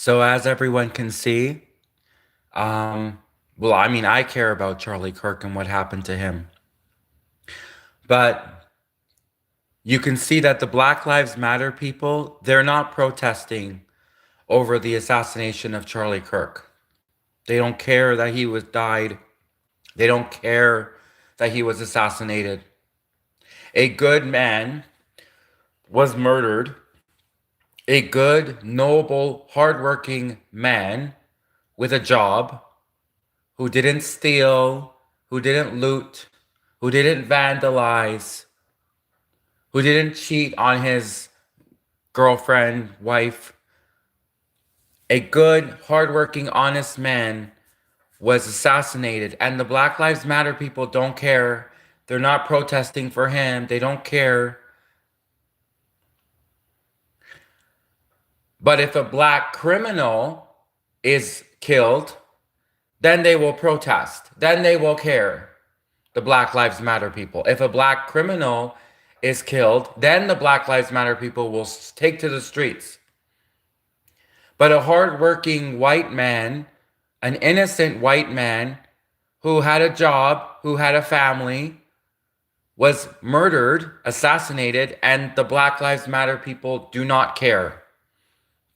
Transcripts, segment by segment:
So as everyone can see, um, well, I mean, I care about Charlie Kirk and what happened to him. But you can see that the Black Lives Matter people, they're not protesting over the assassination of Charlie Kirk. They don't care that he was died. They don't care that he was assassinated. A good man was murdered. A good, noble, hardworking man with a job who didn't steal, who didn't loot, who didn't vandalize, who didn't cheat on his girlfriend, wife. A good, hardworking, honest man was assassinated, and the Black Lives Matter people don't care. They're not protesting for him. They don't care. But if a black criminal is killed, then they will protest. Then they will care. The Black Lives Matter people. If a black criminal is killed, then the Black Lives Matter people will take to the streets. But a hardworking white man, an innocent white man who had a job, who had a family, was murdered, assassinated, and the Black Lives Matter people do not care.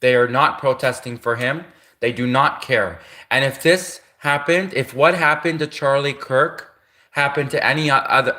They are not protesting for him. They do not care. And if this happened, if what happened to Charlie Kirk happened to any other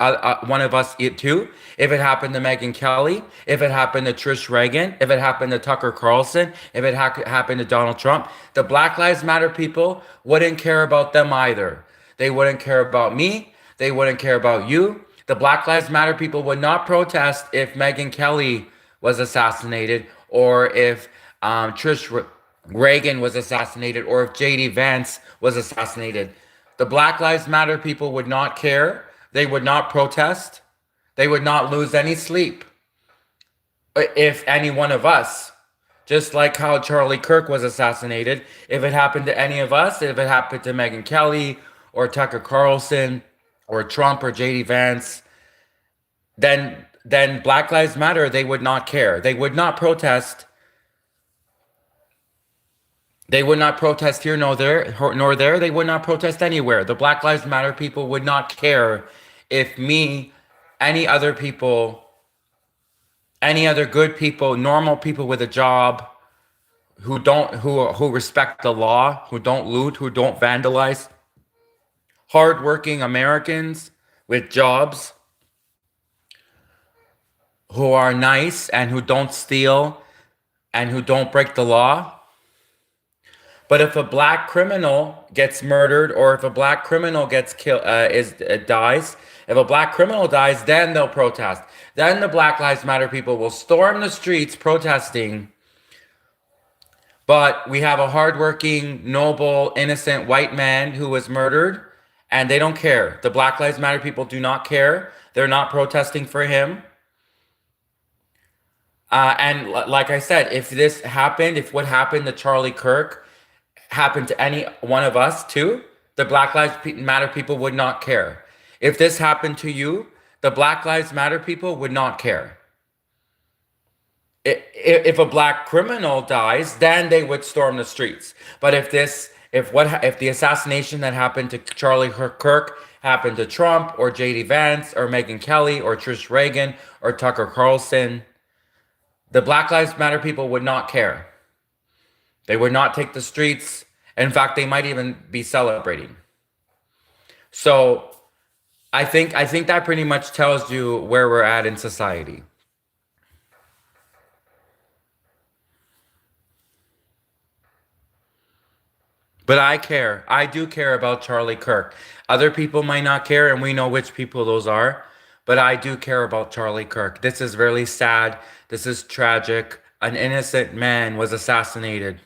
one of us too, if it happened to Megyn Kelly, if it happened to Trish Reagan, if it happened to Tucker Carlson, if it happened to Donald Trump, the Black Lives Matter people wouldn't care about them either. They wouldn't care about me. They wouldn't care about you. The Black Lives Matter people would not protest if Megyn Kelly was assassinated, or if Trish Reagan was assassinated, or if J.D. Vance was assassinated. The Black Lives Matter people would not care. They would not protest. They would not lose any sleep if any one of us, just like how Charlie Kirk was assassinated, if it happened to any of us, if it happened to Megyn Kelly or Tucker Carlson or Trump or J.D. Vance, then Black Lives Matter, they would not care. They would not protest. They would not protest here nor there. They would not protest anywhere. The Black Lives Matter people would not care if me, any other people, any other good people, normal people with a job, who respect the law, who don't loot, who don't vandalize, hardworking Americans with jobs, who are nice and who don't steal and who don't break the law. But if a black criminal gets murdered, or if a black criminal gets killed, dies, if a black criminal dies, then they'll protest. Then the Black Lives Matter people will storm the streets protesting. But we have a hardworking, noble, innocent white man who was murdered, and they don't care. The Black Lives Matter people do not care. They're not protesting for him. And like I said, if this happened, if what happened to Charlie Kirk happened to any one of us too, the Black Lives Matter people would not care. If this happened to you, the Black Lives Matter people would not care. If a black criminal dies, then they would storm the streets. But if the assassination that happened to Charlie Kirk happened to Trump or J.D. Vance or Megyn Kelly or Trish Reagan or Tucker Carlson, the Black Lives Matter people would not care. They would not take the streets. In fact, they might even be celebrating. So I think that pretty much tells you where we're at in society. But I care. I do care about Charlie Kirk. Other people might not care, and we know which people those are. But I do care about Charlie Kirk. This is really sad. This is tragic. An innocent man was assassinated.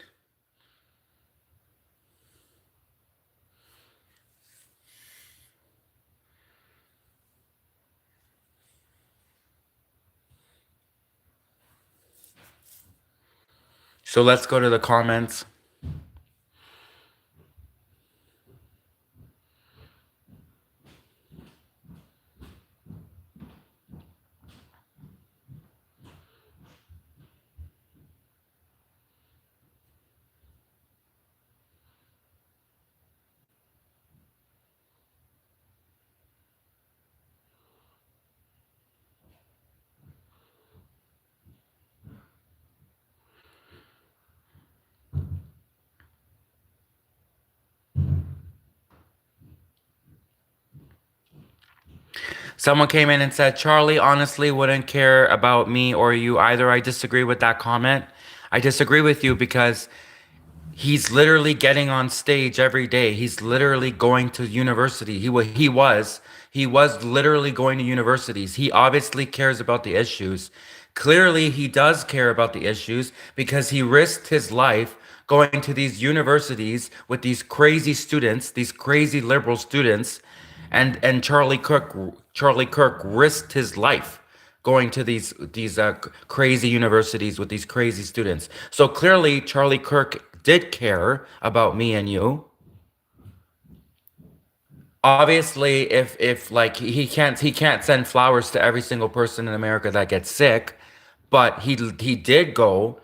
So let's go to the comments. Someone came in and said, Charlie honestly wouldn't care about me or you either. I disagree with that comment. I disagree with you because he's literally getting on stage every day. He's literally going to university. He was literally going to universities. He obviously cares about the issues. Clearly, he does care about the issues because he risked his life going to these universities with these crazy students, these crazy liberal students, and Charlie Kirk risked his life going to these crazy universities with these crazy students. So clearly, Charlie Kirk did care about me and you. Obviously, if like he can't send flowers to every single person in America that gets sick, but he did go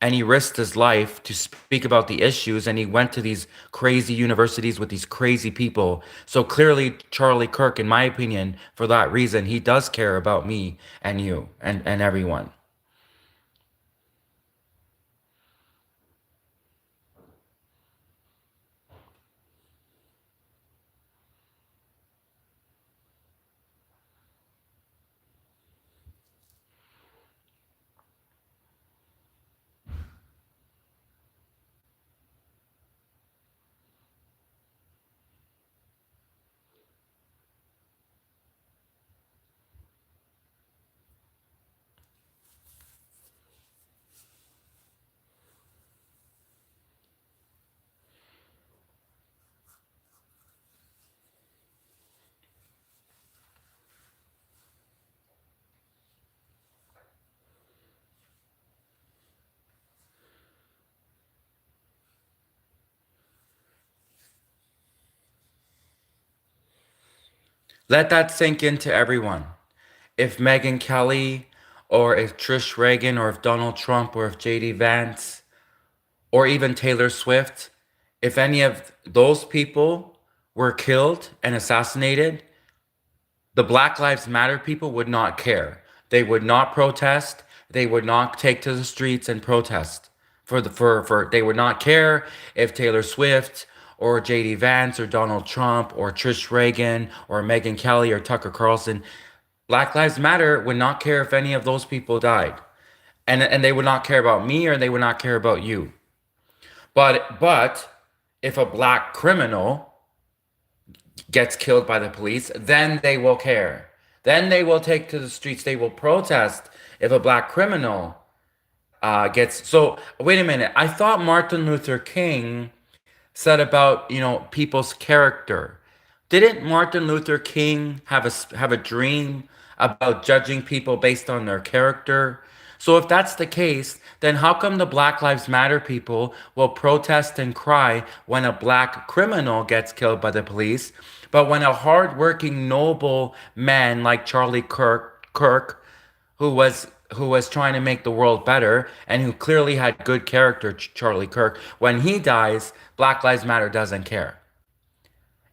and he risked his life to speak about the issues and he went to these crazy universities with these crazy people. So clearly Charlie Kirk, in my opinion, for that reason, he does care about me and you and everyone. Let that sink into everyone. If Megyn Kelly or if Trish Reagan or if Donald Trump or if JD Vance or even Taylor Swift, if any of those people were killed and assassinated, the Black Lives Matter people would not care. They would not protest. They would not take to the streets and protest for they would not care if Taylor Swift or JD Vance or Donald Trump or Trish Reagan or Megyn Kelly or Tucker Carlson. Black Lives Matter would not care if any of those people died. And they would not care about me or they would not care about you. But if a black criminal gets killed by the police, then they will care. Then they will take to the streets. They will protest if a black criminal gets. So wait a minute. I thought Martin Luther King said about people's character. Didn't Martin Luther King have a dream about judging people based on their character? So if that's the case, then how come the Black Lives Matter people will protest and cry when a black criminal gets killed by the police, but when a hardworking noble man like Charlie Kirk, who was trying to make the world better and who clearly had good character, Charlie Kirk, when he dies, Black Lives Matter doesn't care.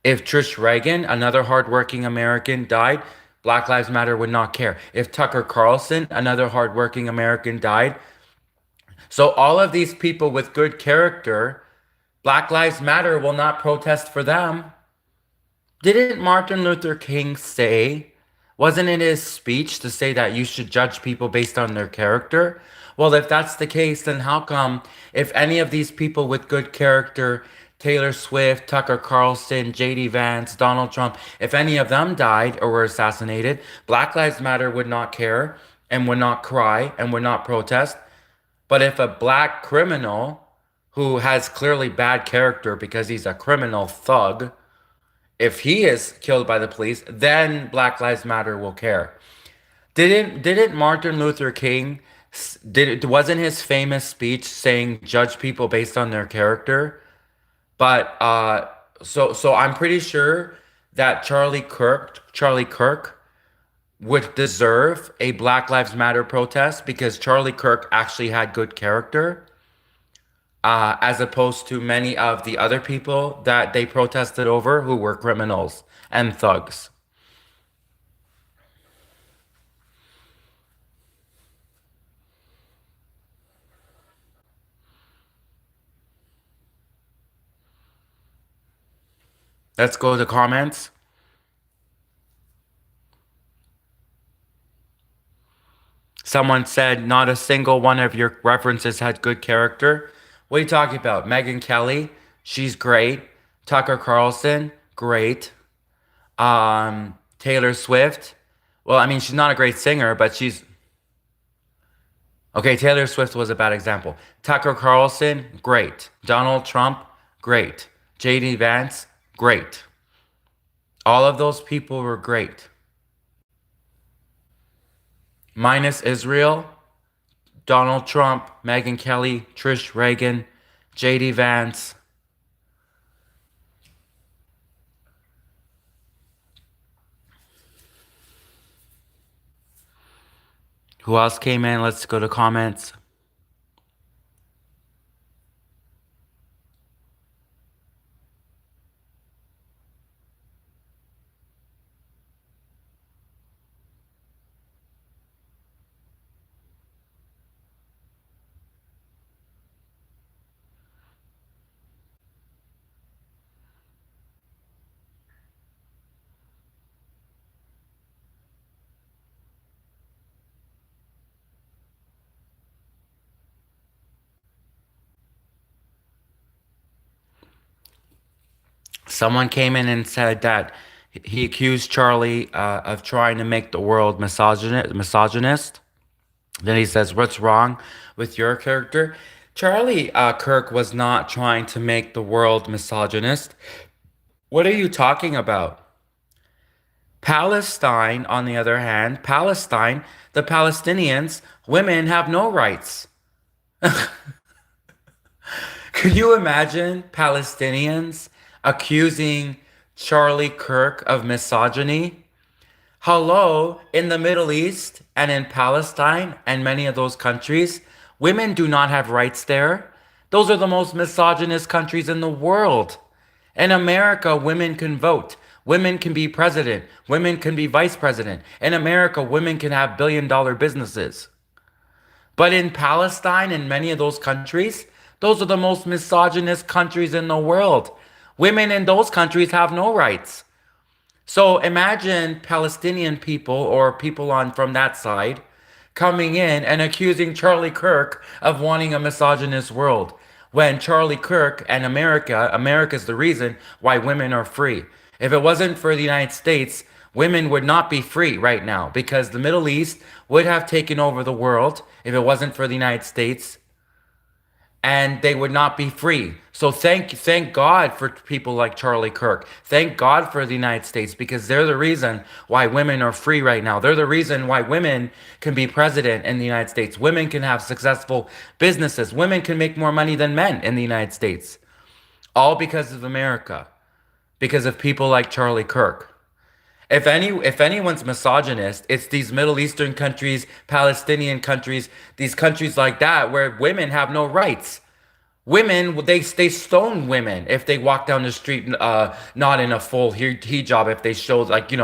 If Trish Reagan, another hardworking American, died, Black Lives Matter would not care. If Tucker Carlson, another hardworking American, died, so all of these people with good character, Black Lives Matter will not protest for them. Didn't Martin Luther King say, wasn't it his speech to say that you should judge people based on their character? Well, if that's the case, then how come if any of these people with good character, Taylor Swift, Tucker Carlson, JD Vance, Donald Trump, if any of them died or were assassinated, Black Lives Matter would not care and would not cry and would not protest. But if a black criminal who has clearly bad character because he's a criminal thug, if he is killed by the police, then Black Lives Matter will care. Didn't Martin Luther King wasn't his famous speech saying judge people based on their character? But so I'm pretty sure that Charlie Kirk would deserve a Black Lives Matter protest because Charlie Kirk actually had good character, as opposed to many of the other people that they protested over who were criminals and thugs. Let's go to comments. Someone said not a single one of your references had good character. What are you talking about? Megyn Kelly, she's great. Tucker Carlson, great. Taylor Swift. Well, I mean, she's not a great singer, but she's okay. Taylor Swift was a bad example. Tucker Carlson, great. Donald Trump, great. JD Vance, great. All of those people were great. Minus Israel, Donald Trump, Megyn Kelly, Trish Reagan, JD Vance. Who else came in? Let's go to comments. Someone came in and said that he accused Charlie of trying to make the world misogynist. Then he says, "What's wrong with your character?" Charlie Kirk was not trying to make the world misogynist. What are you talking about? Palestine, on the other hand, Palestine, the Palestinians, women have no rights. Could you imagine Palestinians accusing Charlie Kirk of misogyny? Hello, in the Middle East and in Palestine and many of those countries, women do not have rights there. Those are the most misogynist countries in the world. In America, women can vote. Women can be president. Women can be vice president. In America, women can have billion-dollar businesses. But in Palestine and many of those countries, those are the most misogynist countries in the world. Women in those countries have no rights. So imagine Palestinian people or people on from that side coming in and accusing Charlie Kirk of wanting a misogynist world. When Charlie Kirk and America's the reason why women are free. If it wasn't for the United States, women would not be free right now because the Middle East would have taken over the world if it wasn't for the United States, and they would not be free. So thank God for people like Charlie Kirk. Thank God for the United States because they're the reason why women are free right now. They're the reason why women can be president in the United States. Women can have successful businesses. Women can make more money than men in the United States. All because of America. Because of people like Charlie Kirk. If anyone's misogynist, it's these Middle Eastern countries, Palestinian countries, these countries like that where women have no rights. Women, they stone women if they walk down the street not in a full hijab. If they show they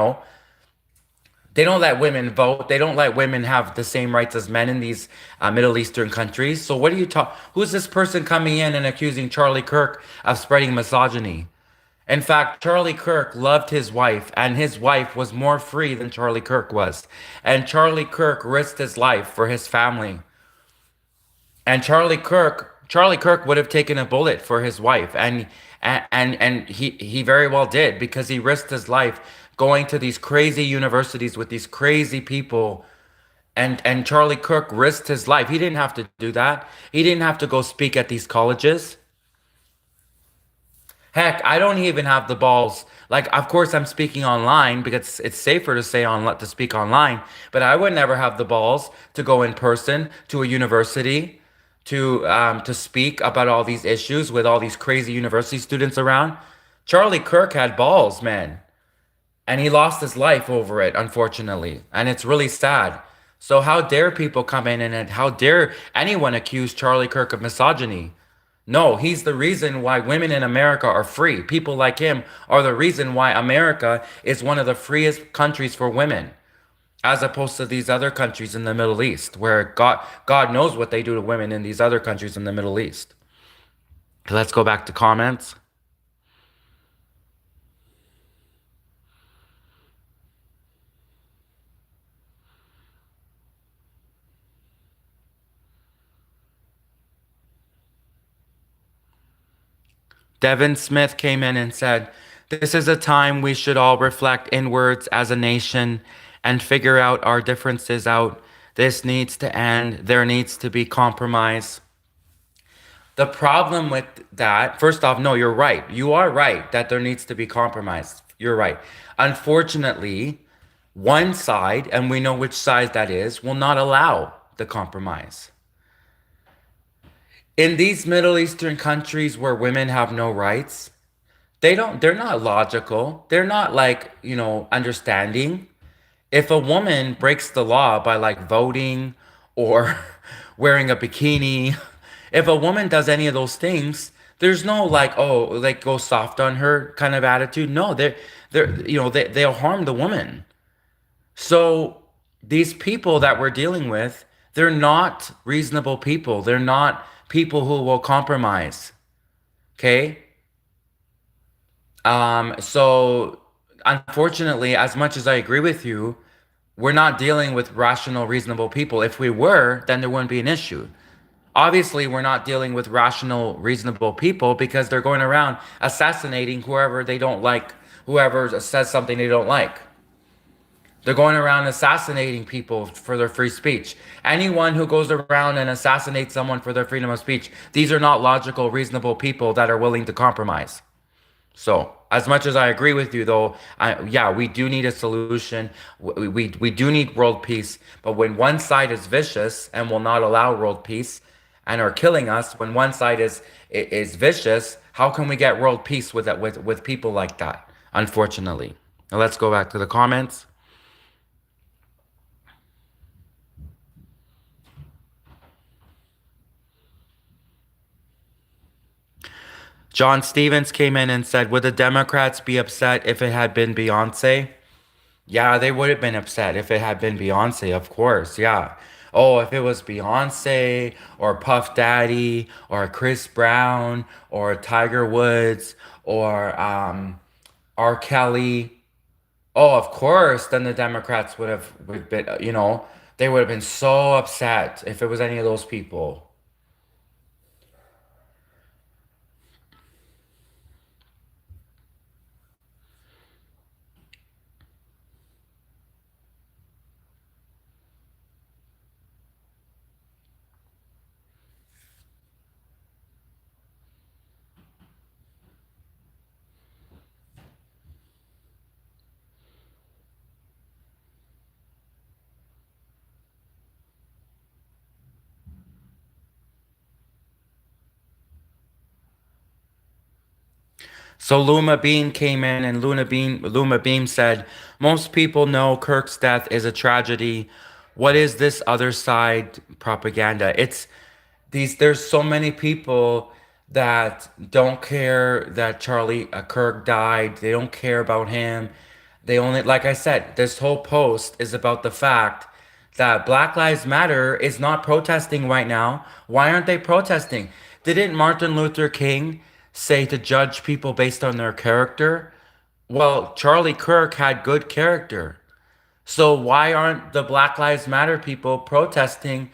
don't let women vote. They don't let women have the same rights as men in these Middle Eastern countries. So what are you talking? Who's this person coming in and accusing Charlie Kirk of spreading misogyny? In fact, Charlie Kirk loved his wife, and his wife was more free than Charlie Kirk was. And Charlie Kirk risked his life for his family. And Charlie Kirk would have taken a bullet for his wife, and he very well did because he risked his life going to these crazy universities with these crazy people. And Charlie Kirk risked his life. He didn't have to do that. He didn't have to go speak at these colleges. Heck, I don't even have the balls. Like, of course, I'm speaking online because it's safer to say on to speak online. But I would never have the balls to go in person to a university to speak about all these issues with all these crazy university students around. Charlie Kirk had balls, man, and he lost his life over it, unfortunately, and it's really sad. So how dare people come in and how dare anyone accuse Charlie Kirk of misogyny? No, he's the reason why women in America are free. People like him are the reason why America is one of the freest countries for women, as opposed to these other countries in the Middle East, where God knows what they do to women in these other countries in the Middle East. Let's go back to comments. Devin Smith came in and said, "This is a time we should all reflect inwards as a nation and figure out our differences out. This needs to end. There needs to be compromise." The problem with that, first off, no, you're right. You are right that there needs to be compromise. You're right. Unfortunately, one side, and we know which side that is, will not allow the compromise. In these Middle Eastern countries where women have no rights, they're not logical. They're not like, understanding. If a woman breaks the law by like voting or wearing a bikini, if a woman does any of those things, there's no like, oh, like go soft on her kind of attitude. No, they'll harm the woman. So these people that we're dealing with, they're not reasonable people. They're not people who will compromise. Okay? So unfortunately, as much as I agree with you, we're not dealing with rational, reasonable people. If we were, then there wouldn't be an issue. Obviously, we're not dealing with rational, reasonable people because they're going around assassinating whoever they don't like, whoever says something they don't like. They're going around assassinating people for their free speech. Anyone who goes around and assassinates someone for their freedom of speech, these are not logical, reasonable people that are willing to compromise. So, as much as I agree with you, though, yeah, we do need a solution. We do need world peace. But when one side is vicious and will not allow world peace and are killing us, when one side is vicious, how can we get world peace with people like that? Unfortunately. Now let's go back to the comments. John Stevens came in and said, "Would the Democrats be upset if it had been Beyonce?" Yeah, they would have been upset if it had been Beyonce, of course. Yeah. Oh, if it was Beyonce or Puff Daddy or Chris Brown or Tiger Woods or R. Kelly. Oh, of course, then the Democrats would been, they would have been so upset if it was any of those people. So Luma Bean came in and Luma Beam said, "Most people know Kirk's death is a tragedy. What is this other side propaganda?" There's so many people that don't care that Charlie Kirk died. They don't care about him. They only, like I said, this whole post is about the fact that Black Lives Matter is not protesting right now. Why aren't they protesting? Didn't Martin Luther King say to judge people based on their character? Well, Charlie Kirk had good character. So why aren't the Black Lives Matter people protesting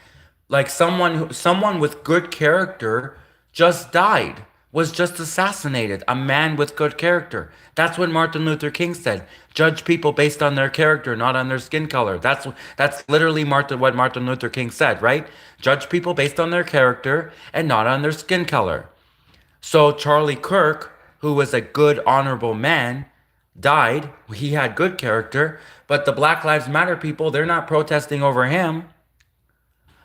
like someone with good character just died, was just assassinated, a man with good character. That's what Martin Luther King said. Judge people based on their character, not on their skin color. That's literally what Martin Luther King said, right? Judge people based on their character and not on their skin color. So Charlie Kirk, who was a good, honorable man, died. He had good character, but the Black Lives Matter people, they're not protesting over him.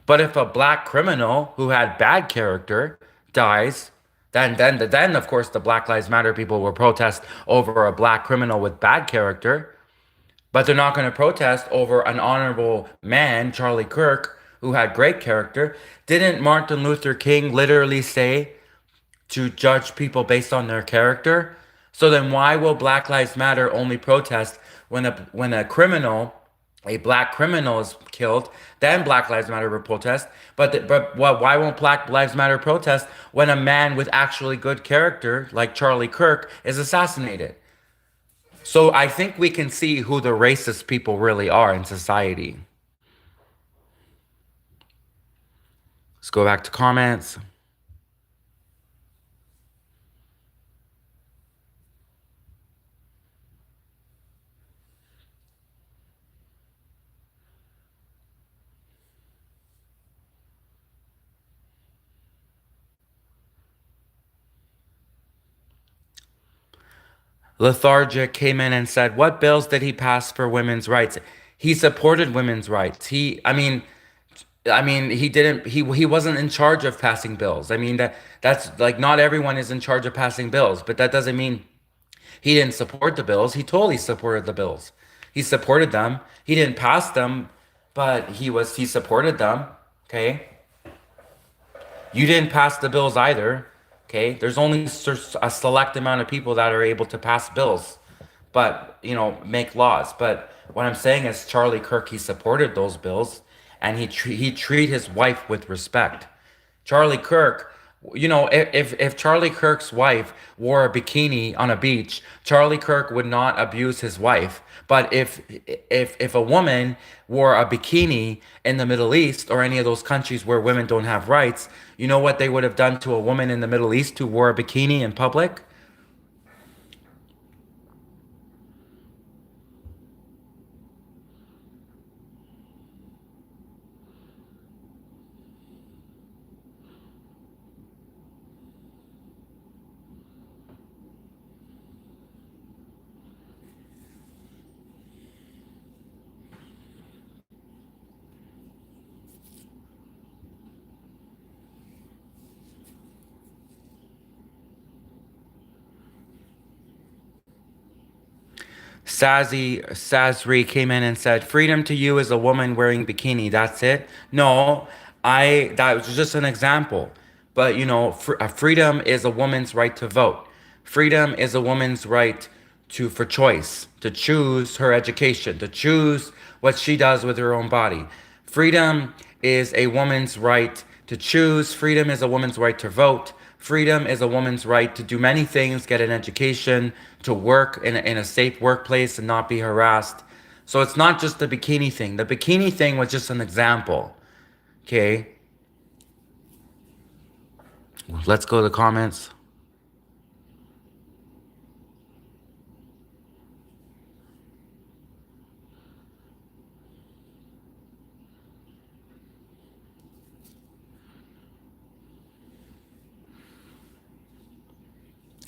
But if a black criminal who had bad character dies, then of course the Black Lives Matter people will protest over a black criminal with bad character. But they're not going to protest over an honorable man, Charlie Kirk, who had great character. Didn't Martin Luther King literally say to judge people based on their character? So then why will Black Lives Matter only protest when a criminal, a black criminal is killed? Then Black Lives Matter will protest. But why won't Black Lives Matter protest when a man with actually good character like Charlie Kirk is assassinated? So I think we can see who the racist people really are in society. Let's go back to comments. Lethargic came in and said, "What bills did he pass for women's rights?" He supported women's rights. I mean, he didn't. He wasn't in charge of passing bills. I mean that's like not everyone is in charge of passing bills, but that doesn't mean he didn't support the bills. He totally supported the bills. He supported them. He didn't pass them, but he supported them. Okay. You didn't pass the bills either. Okay. There's only a select amount of people that are able to pass bills, but make laws. But what I'm saying is Charlie Kirk, he supported those bills, and he treated his wife with respect. Charlie Kirk, if Charlie Kirk's wife wore a bikini on a beach, Charlie Kirk would not abuse his wife. But if a woman wore a bikini in the Middle East or any of those countries where women don't have rights, you know what they would have done to a woman in the Middle East who wore a bikini in public? Sazri came in and said, "Freedom to you is a woman wearing bikini. That's it." No, that was just an example. But freedom is a woman's right to vote. Freedom is a woman's right for choice, to choose her education, to choose what she does with her own body. Freedom is a woman's right to choose. Freedom is a woman's right to vote. Freedom is a woman's right to do many things, get an education, to work in a safe workplace and not be harassed. So it's not just the bikini thing. The bikini thing was just an example. Okay, let's go to the comments.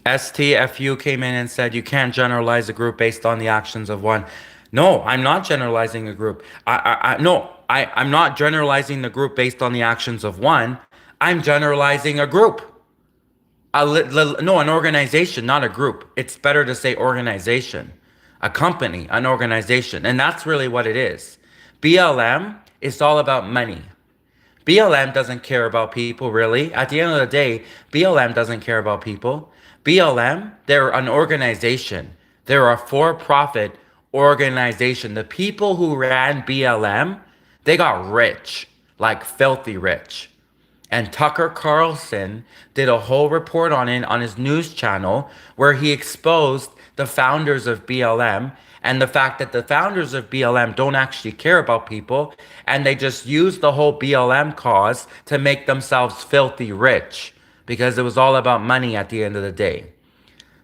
STFU came in and said, "You can't generalize a group based on the actions of one." No, I'm not generalizing a group. No, I'm not generalizing the group based on the actions of one. I'm generalizing a group. No, an organization, not a group. It's better to say organization, a company, an organization. And that's really what it is. BLM is all about money. BLM doesn't care about people, really. At the end of the day, BLM doesn't care about people. BLM, they're an organization. They're a for-profit organization. The people who ran BLM, they got rich, like filthy rich. And Tucker Carlson did a whole report on it on his news channel where he exposed the founders of BLM and the fact that the founders of BLM don't actually care about people and they just use the whole BLM cause to make themselves filthy rich because it was all about money at the end of the day.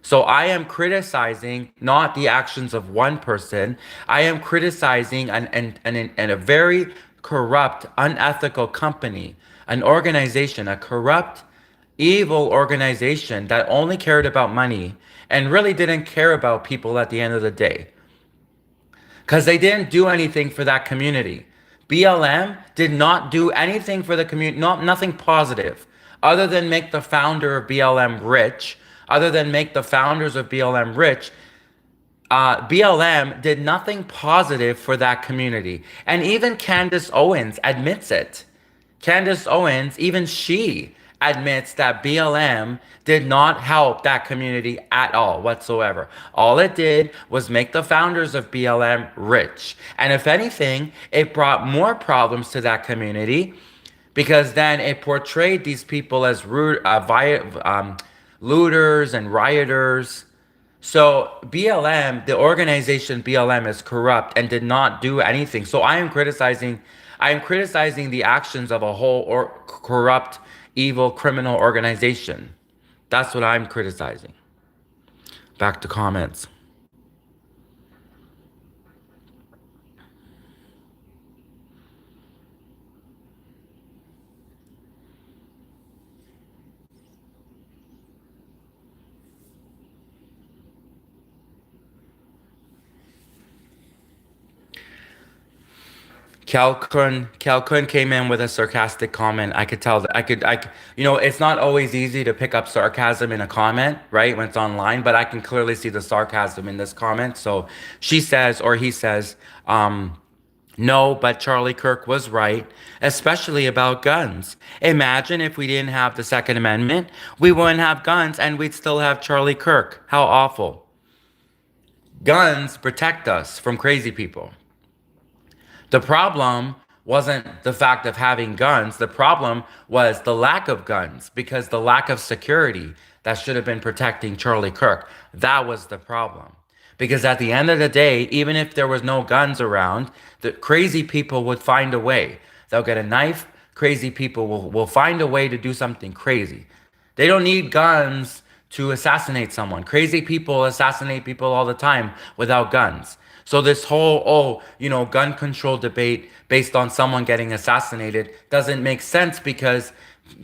So I am criticizing not the actions of one person. I am criticizing a very corrupt, unethical company, an organization, a corrupt, evil organization that only cared about money and really didn't care about people at the end of the day. Because they didn't do anything for that community. BLM did not do anything for the community, nothing positive, other than make the founder of BLM rich, other than make the founders of BLM rich. BLM did nothing positive for that community. And even Candace Owens admits it. Candace Owens, even she admits that BLM did not help that community at all whatsoever. All it did was make the founders of BLM rich. And if anything, it brought more problems to that community because then it portrayed these people as looters and rioters. So BLM, the organization BLM is corrupt and did not do anything. So I am criticizing the actions of a whole or corrupt, evil, criminal organization. That's what I'm criticizing. Back to comments. Calcun came in with a sarcastic comment. I could tell that it's not always easy to pick up sarcasm in a comment, right? When it's online, but I can clearly see the sarcasm in this comment. So she says, or he says, no, but Charlie Kirk was right, especially about guns. Imagine if we didn't have the Second Amendment, we wouldn't have guns and we'd still have Charlie Kirk. How awful. Guns protect us from crazy people. The problem wasn't the fact of having guns. The problem was the lack of guns because the lack of security that should have been protecting Charlie Kirk. That was the problem. Because at the end of the day, even if there was no guns around, the crazy people would find a way. They'll get a knife. Crazy people will find a way to do something crazy. They don't need guns to assassinate someone. Crazy people assassinate people all the time without guns. So this whole, gun control debate based on someone getting assassinated doesn't make sense because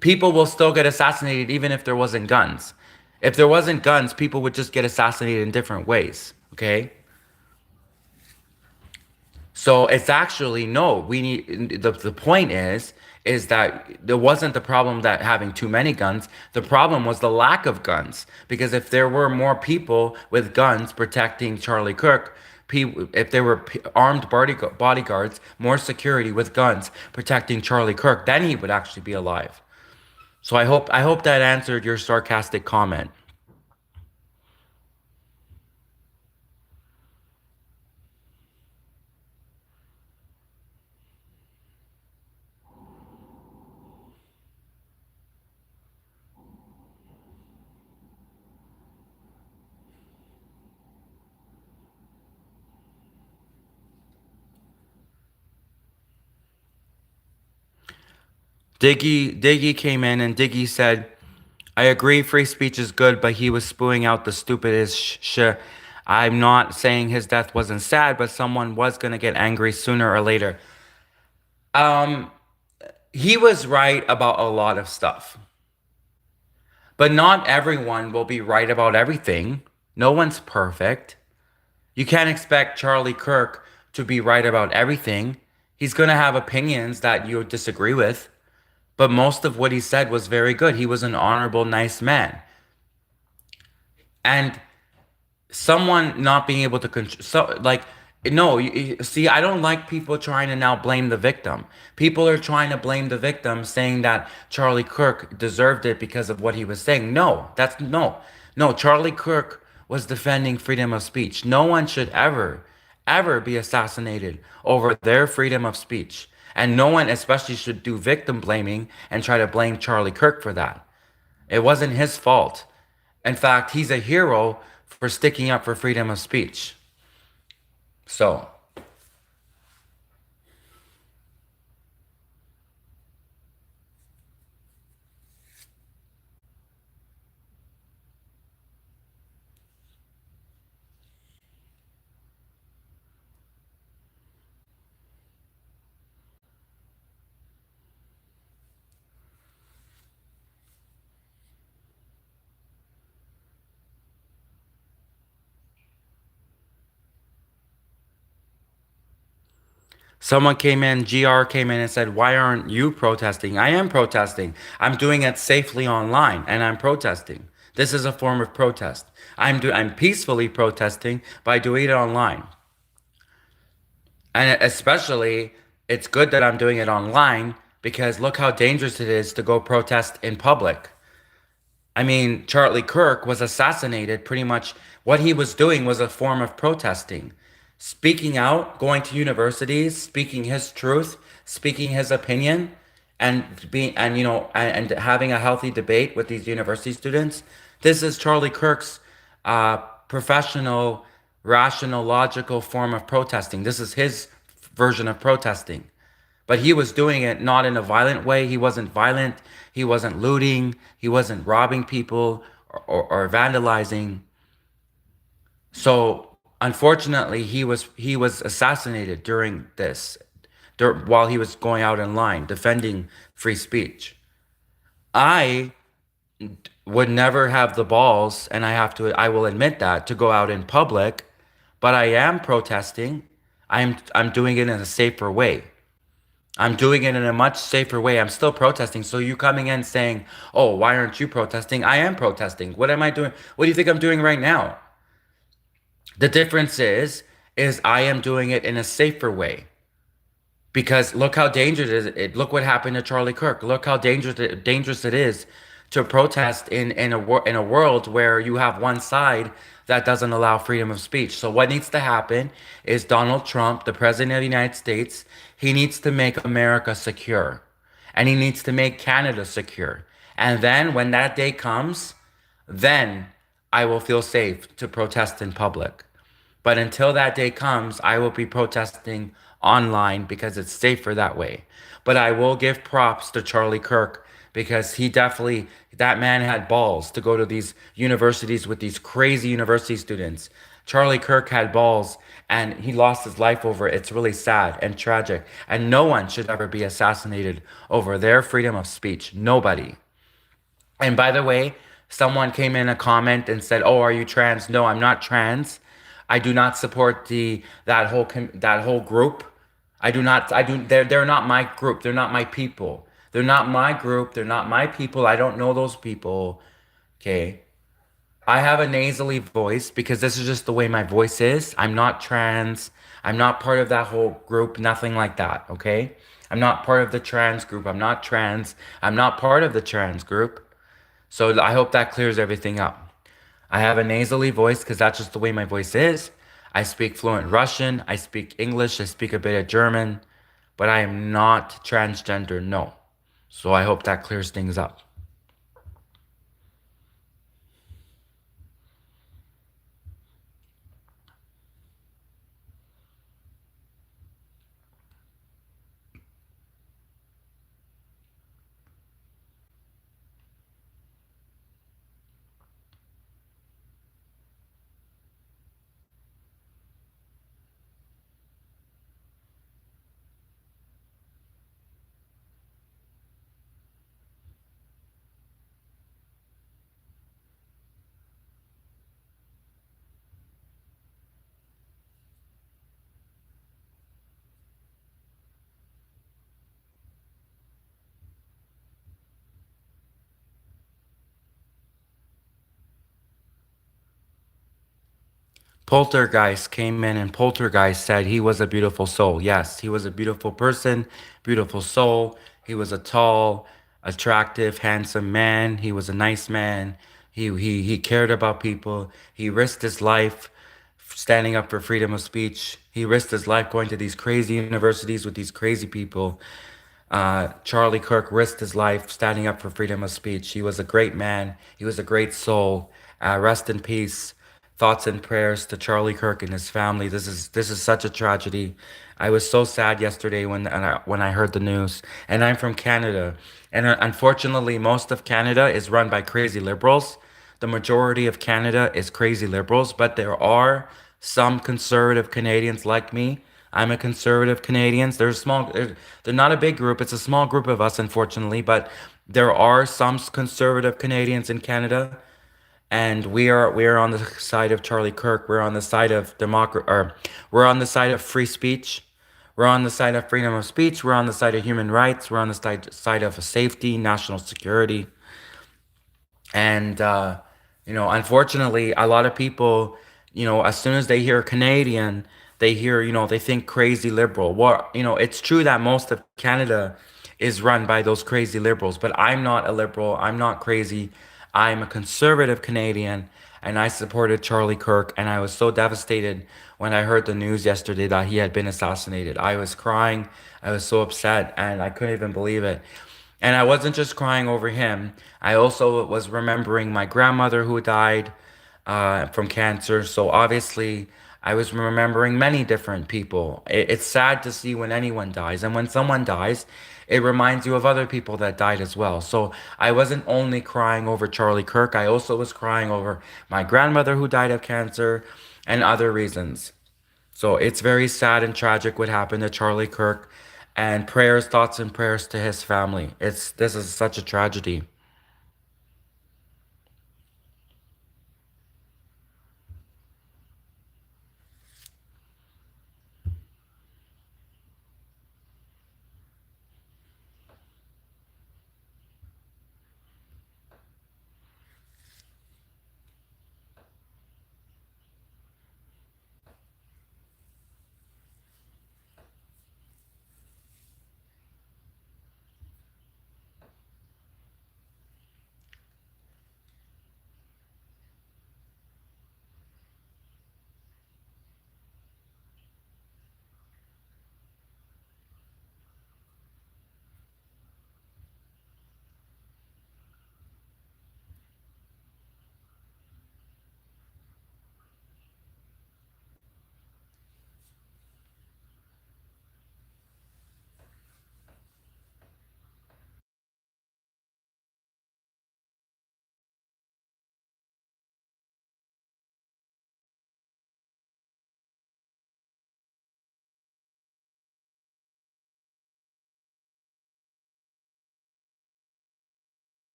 people will still get assassinated even if there wasn't guns. If there wasn't guns, people would just get assassinated in different ways, okay? So it's actually no. We need the point is that there wasn't the problem that having too many guns. The problem was the lack of guns. Because if there were more people with guns protecting Charlie Kirk, if there were armed bodyguards, more security with guns protecting Charlie Kirk, then he would actually be alive. So I hope that answered your sarcastic comment. Diggy came in and Diggy said, I agree free speech is good, but he was spewing out the stupidest I'm not saying his death wasn't sad, but someone was gonna get angry sooner or later. Um, he was right about a lot of stuff, but not everyone will be right about everything. No one's perfect. You can't expect Charlie Kirk to be right about everything. He's gonna have opinions that you disagree with. But most of what he said was very good. He was an honorable, nice man. And someone not being able to control, no, see, I don't like people trying to now blame the victim. People are trying to blame the victim, saying that Charlie Kirk deserved it because of what he was saying. No, no. Charlie Kirk was defending freedom of speech. No one should ever be assassinated over their freedom of speech. And no one especially should do victim blaming and try to blame Charlie Kirk for that. It wasn't his fault. In fact, he's a hero for sticking up for freedom of speech. So, someone came in, GR came in and said, why aren't you protesting? I am protesting. I'm doing it safely online and I'm protesting. This is a form of protest. I'm peacefully protesting by doing it online. And especially, it's good that I'm doing it online because look how dangerous it is to go protest in public. I mean, Charlie Kirk was assassinated. Pretty much what he was doing was a form of protesting. Speaking out, going to universities, speaking his truth, speaking his opinion, and being and having a healthy debate with these university students. This is Charlie Kirk's professional, rational, logical form of protesting. This is his version of protesting. But he was doing it not in a violent way. He wasn't violent. He wasn't looting. He wasn't robbing people or vandalizing. So unfortunately, he was assassinated during this, while he was going out in line defending free speech. I would never have the balls, and I will admit that, to go out in public, but I am protesting. I'm doing it in a safer way. I'm doing it in a much safer way. I'm still protesting. So you coming in saying, "Oh, why aren't you protesting?" I am protesting. What am I doing? What do you think I'm doing right now? The difference is I am doing it in a safer way. Because look how dangerous it is. Look what happened to Charlie Kirk. Look how dangerous it is to protest in a world where you have one side that doesn't allow freedom of speech. So what needs to happen is Donald Trump, the president of the United States, he needs to make America secure, and he needs to make Canada secure. And then when that day comes, then I will feel safe to protest in public. But until that day comes, I will be protesting online because it's safer that way. But I will give props to Charlie Kirk because he definitely, that man had balls to go to these universities with these crazy university students. Charlie Kirk had balls and he lost his life over it. It's really sad and tragic. And no one should ever be assassinated over their freedom of speech. Nobody. And by the way, someone came in a comment and said, "Oh, are you trans?" No, I'm not trans. I do not support that whole group. I do not. I do. They're not my group. They're not my people. They're not my group. They're not my people. I don't know those people. Okay. I have a nasally voice because this is just the way my voice is. I'm not trans. I'm not part of that whole group. Nothing like that. Okay. I'm not part of the trans group. I'm not trans. I'm not part of the trans group. So I hope that clears everything up. I have a nasally voice because that's just the way my voice is. I speak fluent Russian. I speak English. I speak a bit of German. But I am not transgender, no. So I hope that clears things up. Poltergeist came in and Poltergeist said he was a beautiful soul. Yes, he was a beautiful person, beautiful soul. He was a tall, attractive, handsome man. He was a nice man. He cared about people. He risked his life standing up for freedom of speech. He risked his life going to these crazy universities with these crazy people. Charlie Kirk risked his life standing up for freedom of speech. He was a great man. He was a great soul. Rest in peace. Thoughts and prayers to Charlie Kirk and his family. This is such a tragedy. I was so sad yesterday when I heard the news. And I'm from Canada, and unfortunately, most of Canada is run by crazy liberals. The majority of Canada is crazy liberals, but there are some conservative Canadians like me. I'm a conservative Canadian. They're not a big group. It's a small group of us, unfortunately, but there are some conservative Canadians in Canada, and we are on the side of Charlie Kirk. We're on the side of we're on the side of free speech. We're on the side of freedom of speech. We're on the side of human rights. We're on the side of safety, national security. And, unfortunately, a lot of people, as soon as they hear Canadian, they hear, they think crazy liberal. It's true that most of Canada is run by those crazy liberals, but I'm not a liberal. I'm not crazy. I'm a conservative Canadian, and I supported Charlie Kirk. And I was so devastated when I heard the news yesterday that he had been assassinated. I was crying. I was so upset, and I couldn't even believe it. And I wasn't just crying over him. I also was remembering my grandmother who died from cancer. So obviously, I was remembering many different people. It's sad to see when anyone dies. And when someone dies, it reminds you of other people that died as well. So I wasn't only crying over Charlie Kirk, I also was crying over my grandmother who died of cancer and other reasons. So it's very sad and tragic what happened to Charlie Kirk, and prayers, thoughts, and prayers to his family. This is such a tragedy.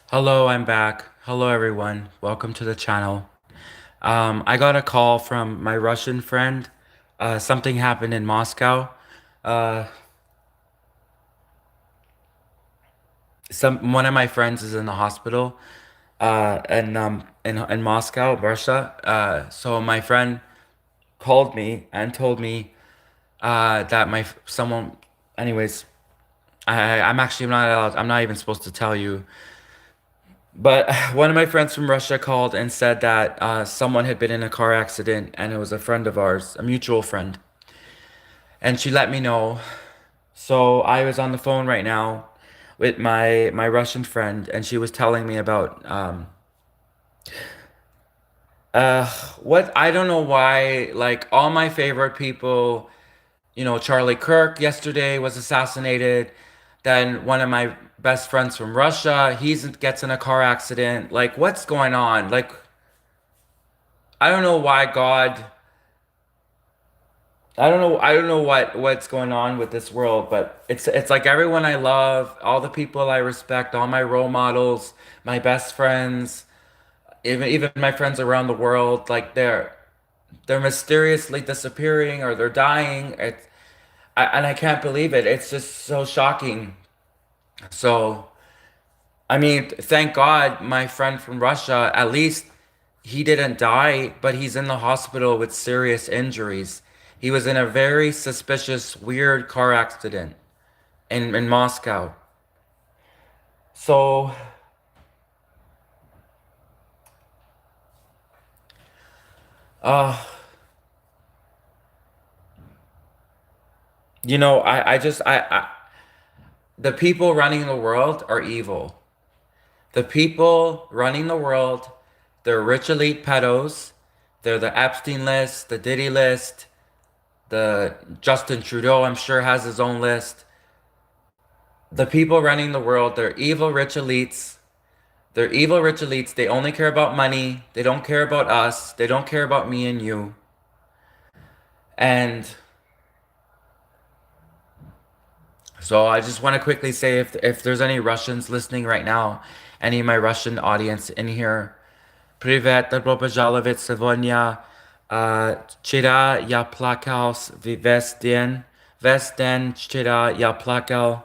Hello, I'm back. Hello, everyone. Welcome to the channel. I got a call from my Russian friend. Something happened in Moscow. Uh, one of my friends is in the hospital. In Moscow, Russia. So my friend called me and told me that my someone. Anyways, I'm actually not allowed. I'm not even supposed to tell you. But one of my friends from Russia called and said that someone had been in a car accident and it was a friend of ours, a mutual friend. And she let me know. So I was on the phone right now with my Russian friend, and she was telling me about uh what I don't know why, like, all my favorite people, Charlie Kirk yesterday was assassinated. Then one of my best friends from Russia, gets in a car accident. Like, what's going on? Like, I don't know why God. I don't know what's going on with this world, but it's like everyone I love, all the people I respect, all my role models, my best friends, even my friends around the world, like they're mysteriously disappearing or they're dying. And I can't believe it. It's just so shocking. So, I mean, thank God my friend from Russia, at least he didn't die, but he's in the hospital with serious injuries. He was in a very suspicious, weird car accident in Moscow. So, uh, the people running the world are evil. The people running the world, they're rich elite pedos. They're the Epstein list, the Diddy list, the Justin Trudeau, I'm sure, has his own list. The people running the world, they're evil rich elites. They're evil rich elites. They only care about money. They don't care about us. They don't care about me and you. And so I just want to quickly say, if there's any Russians listening right now, any of my Russian audience in here, Привет, добро пожаловать сегодня. Вчера я плакал весь день. Весь день вчера я плакал.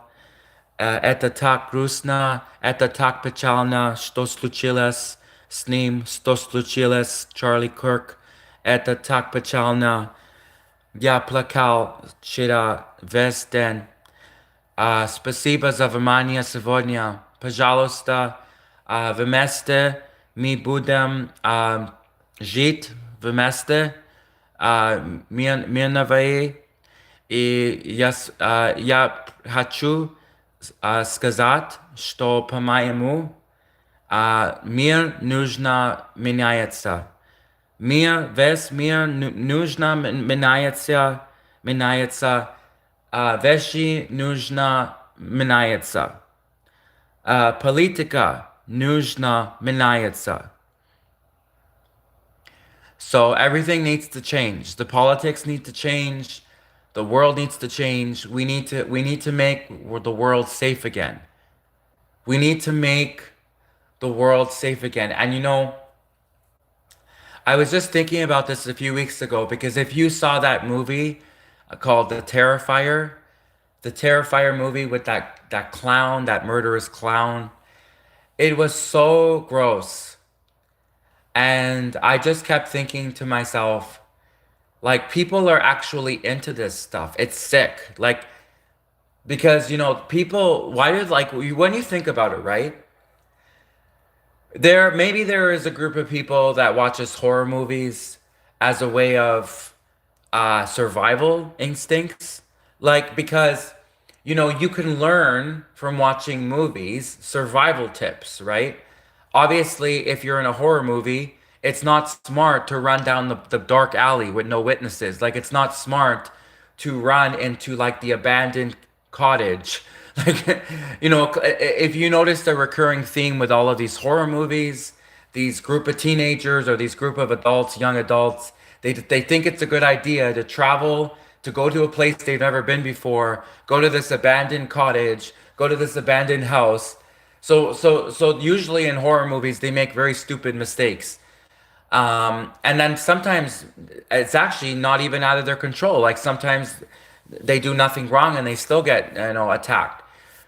Это так грустно, это так печально, что случилось с ним, что случилось с Чарли Кирк. Это так печально. Я плакал вчера весь день. Спасибо за внимание сегодня. Пожалуйста, вместе мы будем жить вместе, мирновые. Я хочу сказать, что, по-моему, мир нужно меняться. Весь мир нужно меняется, вещи нужно меняться, политика нужно меняется. So everything needs to change. The politics need to change. The world needs to change. We need to make the world safe again. We need to make the world safe again. And I was just thinking about this a few weeks ago because if you saw that movie called the Terrifier movie with that clown, that murderous clown, it was so gross. And I just kept thinking to myself, like, people are actually into this stuff. It's sick. Like, because, people, why did, like, when you think about it, right? Maybe there is a group of people that watches horror movies as a way of survival instincts. Like, because, you can learn from watching movies survival tips, right? Obviously, if you're in a horror movie, it's not smart to run down the dark alley with no witnesses. Like, it's not smart to run into, like, the abandoned cottage. Like, if you notice the recurring theme with all of these horror movies, these group of teenagers or these group of adults, young adults, they think it's a good idea to travel, to go to a place they've never been before, go to this abandoned cottage, go to this abandoned house, So usually in horror movies they make very stupid mistakes. And then sometimes it's actually not even out of their control. Like sometimes they do nothing wrong and they still get, attacked.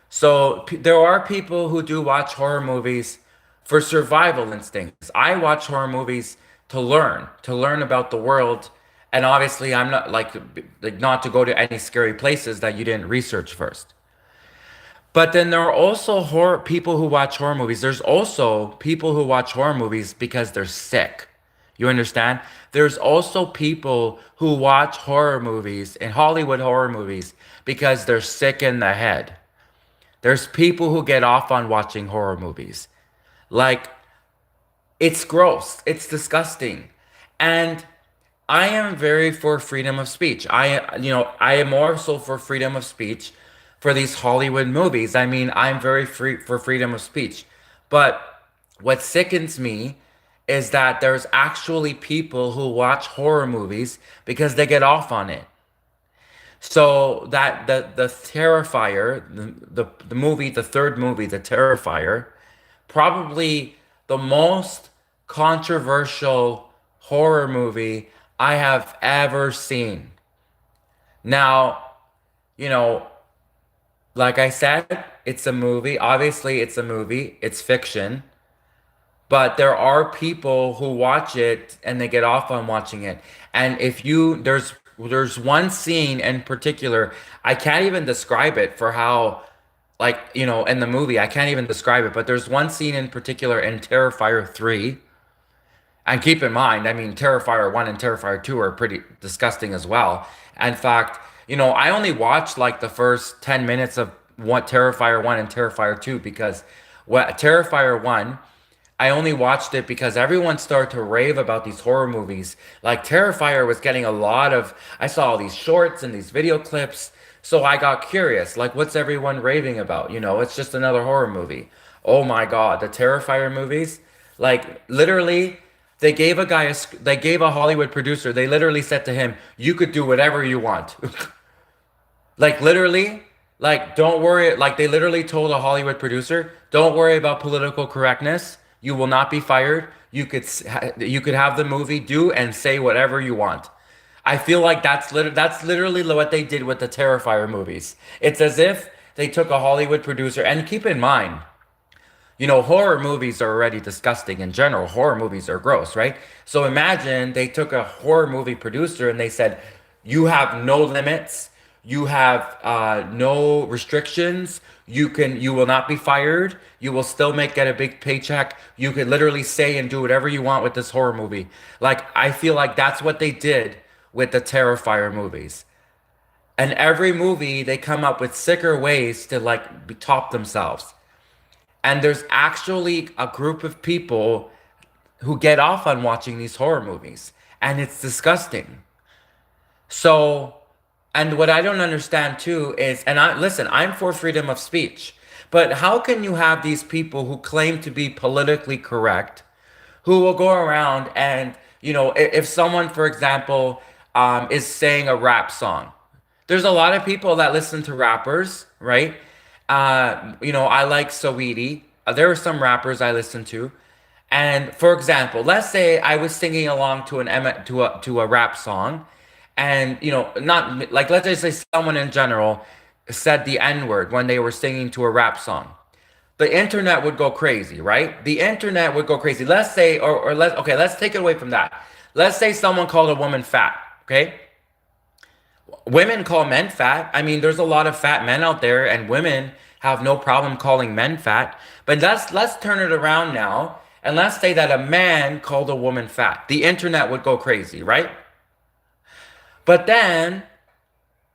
So there are people who do watch horror movies for survival instincts. I watch horror movies to learn about the world. And obviously, I'm not like not to go to any scary places that you didn't research first. But then there are also horror people who watch horror movies. There's also people who watch horror movies because they're sick. You understand? There's also people who watch horror movies and Hollywood horror movies because they're sick in the head. There's people who get off on watching horror movies. Like, it's gross. It's disgusting. And I am very for freedom of speech. I am more so for freedom of speech for these Hollywood movies. I mean, I'm very free for freedom of speech. But what sickens me is that there's actually people who watch horror movies because they get off on it. So that the Terrifier, the movie, the third movie, the Terrifier, probably the most controversial horror movie I have ever seen. Now, you know, like I said, it's a movie. Obviously, it's a movie. It's fiction. But there are people who watch it and they get off on watching it. And if you there's one scene in particular, I can't even describe it for how like, in the movie, I can't even describe it, but there's one scene in particular in Terrifier 3. And keep in mind, I mean, Terrifier 1 and Terrifier 2 are pretty disgusting as well. In fact, I only watched like the first 10 minutes of what Terrifier 1 and Terrifier 2 because what Terrifier 1 I only watched it because everyone started to rave about these horror movies. Like Terrifier was getting a lot of, I saw all these shorts and these video clips. So I got curious, like what's everyone raving about? It's just another horror movie. Oh my God, the Terrifier movies? Like literally, they gave a Hollywood producer, they literally said to him, you could do whatever you want. Like literally, like don't worry, like they literally told a Hollywood producer, don't worry about political correctness. You will not be fired. You could have the movie do and say whatever you want. I feel like that's literally what they did with the Terrifier movies. It's as if they took a Hollywood producer and keep in mind, horror movies are already disgusting in general. Horror movies are gross, right? So imagine they took a horror movie producer and they said, you have no limits. You have no restrictions. You will not be fired. You will still get a big paycheck. You could literally say and do whatever you want with this horror movie. Like, I feel like that's what they did with the Terrifier movies. And every movie, they come up with sicker ways to top themselves. And there's actually a group of people who get off on watching these horror movies. And it's disgusting. So, and what I don't understand too is, and listen, I'm for freedom of speech, but how can you have these people who claim to be politically correct, who will go around and, if someone, for example, is saying a rap song, there's a lot of people that listen to rappers, right? I like Saweetie. There are some rappers I listen to. And for example, let's say I was singing along to to a rap song, and not like let's just say someone in general said the N-word when they were singing to a rap song. The internet would go crazy, right? The internet would go crazy. Let's say, let's take it away from that. Let's say someone called a woman fat, okay? Women call men fat. I mean, there's a lot of fat men out there, and women have no problem calling men fat. But let's turn it around now, and let's say that a man called a woman fat. The internet would go crazy, right? But then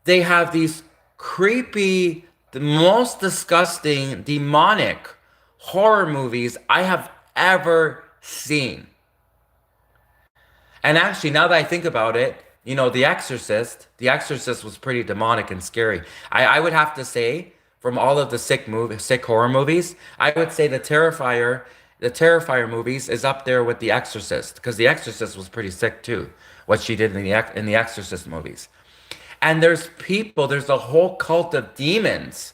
they have these creepy, the most disgusting, demonic horror movies I have ever seen. And actually, now that I think about it, The Exorcist was pretty demonic and scary. I would have to say, from all of the sick horror movies, I would say the Terrifier movies is up there with The Exorcist, because The Exorcist was pretty sick too, what she did in the Exorcist movies. And there's a whole cult of demons.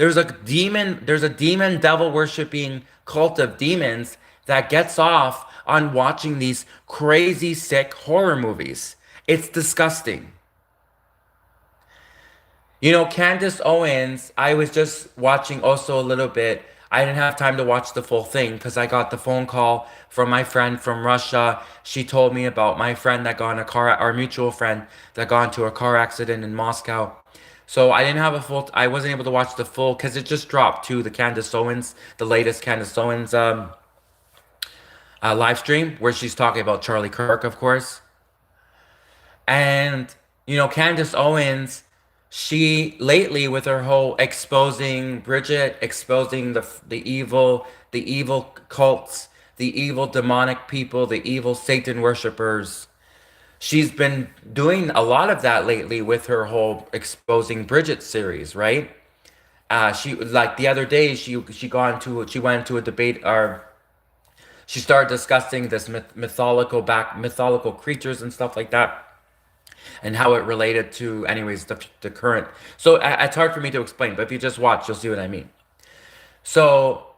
There's a demon devil worshiping cult of demons that gets off on watching these crazy sick horror movies. It's disgusting. You know, Candace Owens, I was just watching also a little bit. I didn't have time to watch the full thing because I got the phone call from my friend from Russia. She told me about my friend that got in a car, our mutual friend that got into a car accident in Moscow. So I didn't have a full, I wasn't able to watch the full because it just dropped to the Candace Owens, the latest Candace Owens live stream where she's talking about Charlie Kirk, of course. And you know, Candace Owens, she lately with her whole exposing Bridget, exposing the evil cults, the evil demonic people, the evil Satan worshippers. She's been doing a lot of that lately with her whole exposing Bridget series, right? She like the other day she went into a debate or she started discussing this mythological creatures and stuff like that and how it related to anyways the current. So it's hard for me to explain, but if you just watch you'll see what I mean. So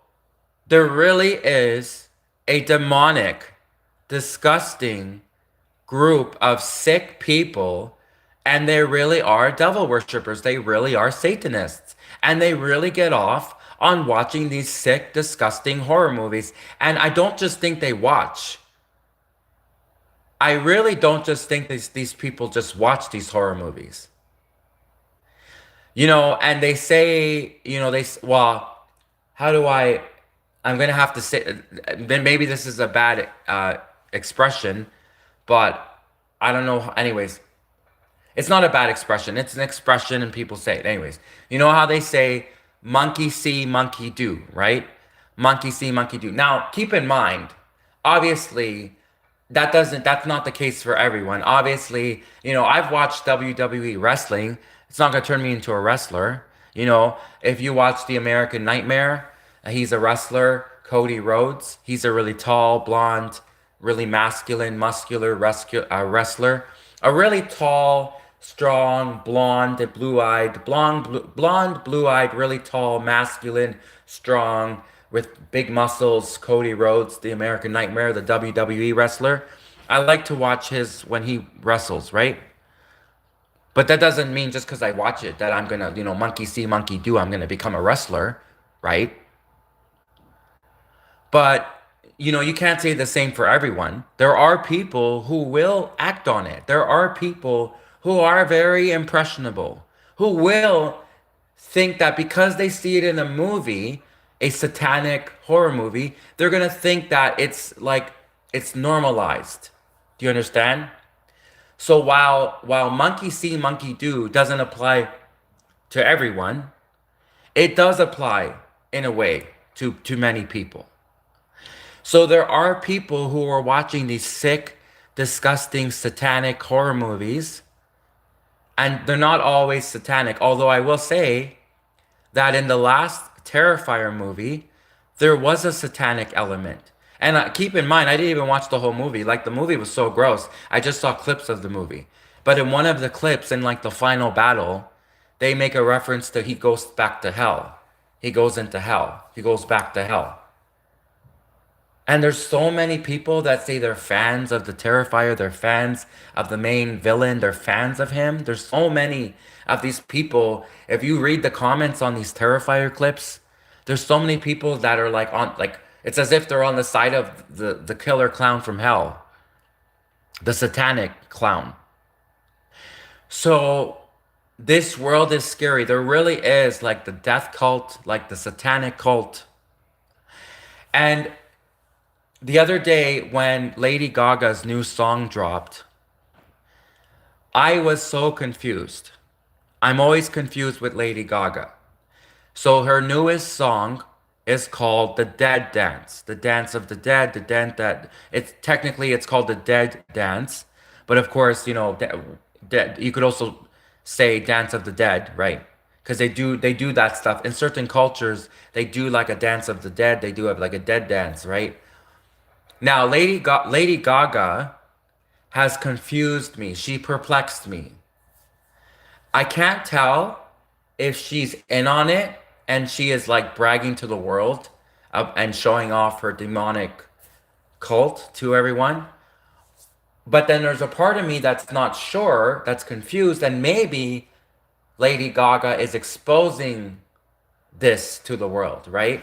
there really is a demonic, disgusting group of sick people, and they really are devil worshippers. They really are Satanists, and they really get off on watching these sick, disgusting horror movies. And I don't just think they watch. I really don't just think these people just watch these horror movies. You know, and they say, you know, well, how do I'm gonna have to say, then maybe this is a bad expression, but I don't know. Anyways, it's not a bad expression. It's an expression and people say it. Anyways, you know how they say monkey see, monkey do, right? Monkey see, monkey do. Now, keep in mind, obviously, that's not the case for everyone. Obviously, you know, I've watched WWE wrestling. It's not gonna turn me into a wrestler. You know, if you watch The American Nightmare, he's a wrestler. Cody Rhodes, he's a really tall, blonde, really masculine, muscular wrestler. A really tall, strong, blonde, blue-eyed, really tall, masculine, strong, with big muscles. Cody Rhodes, the American Nightmare, the WWE wrestler. I like to watch his when he wrestles, right? But that doesn't mean just because I watch it that I'm gonna, you know, monkey see, monkey do. I'm gonna become a wrestler, right? But you know, you can't say the same for everyone. There are people who will act on it. There are people who are very impressionable, who will think that because they see it in a movie, a satanic horror movie, they're gonna think that it's like it's normalized. Do you understand? So while monkey see, monkey do doesn't apply to everyone, it does apply in a way to many people. So there are people who are watching these sick, disgusting, satanic horror movies, and they're not always satanic. Although I will say that in the last Terrifier movie, there was a satanic element. And keep in mind, I didn't even watch the whole movie. Like, the movie was so gross. I just saw clips of the movie. But in one of the clips, in like the final battle, they make a reference to he goes back to hell. He goes into hell. He goes back to hell. And there's so many people that say they're fans of the Terrifier, they're fans of the main villain, they're fans of him. There's so many of these people. If you read the comments on these Terrifier clips, there's so many people that are like on like it's as if they're on the side of the killer clown from hell, the satanic clown. So this world is scary. There really is like the death cult, like the satanic cult. And the other day when Lady Gaga's new song dropped, I was so confused. I'm always confused with Lady Gaga. So her newest song is called The Dead Dance, the dance of the dead, the dance that it's called the Dead Dance, but of course, you know, you could also say Dance of the Dead, right? Because they do that stuff in certain cultures. They do like a Dance of the Dead. They do have like a dead dance, right? Now, Lady Gaga has confused me. She perplexed me. I can't tell if she's in on it and she is like bragging to the world and showing off her demonic cult to everyone. But then there's a part of me that's not sure, that's confused, and maybe Lady Gaga is exposing this to the world, right?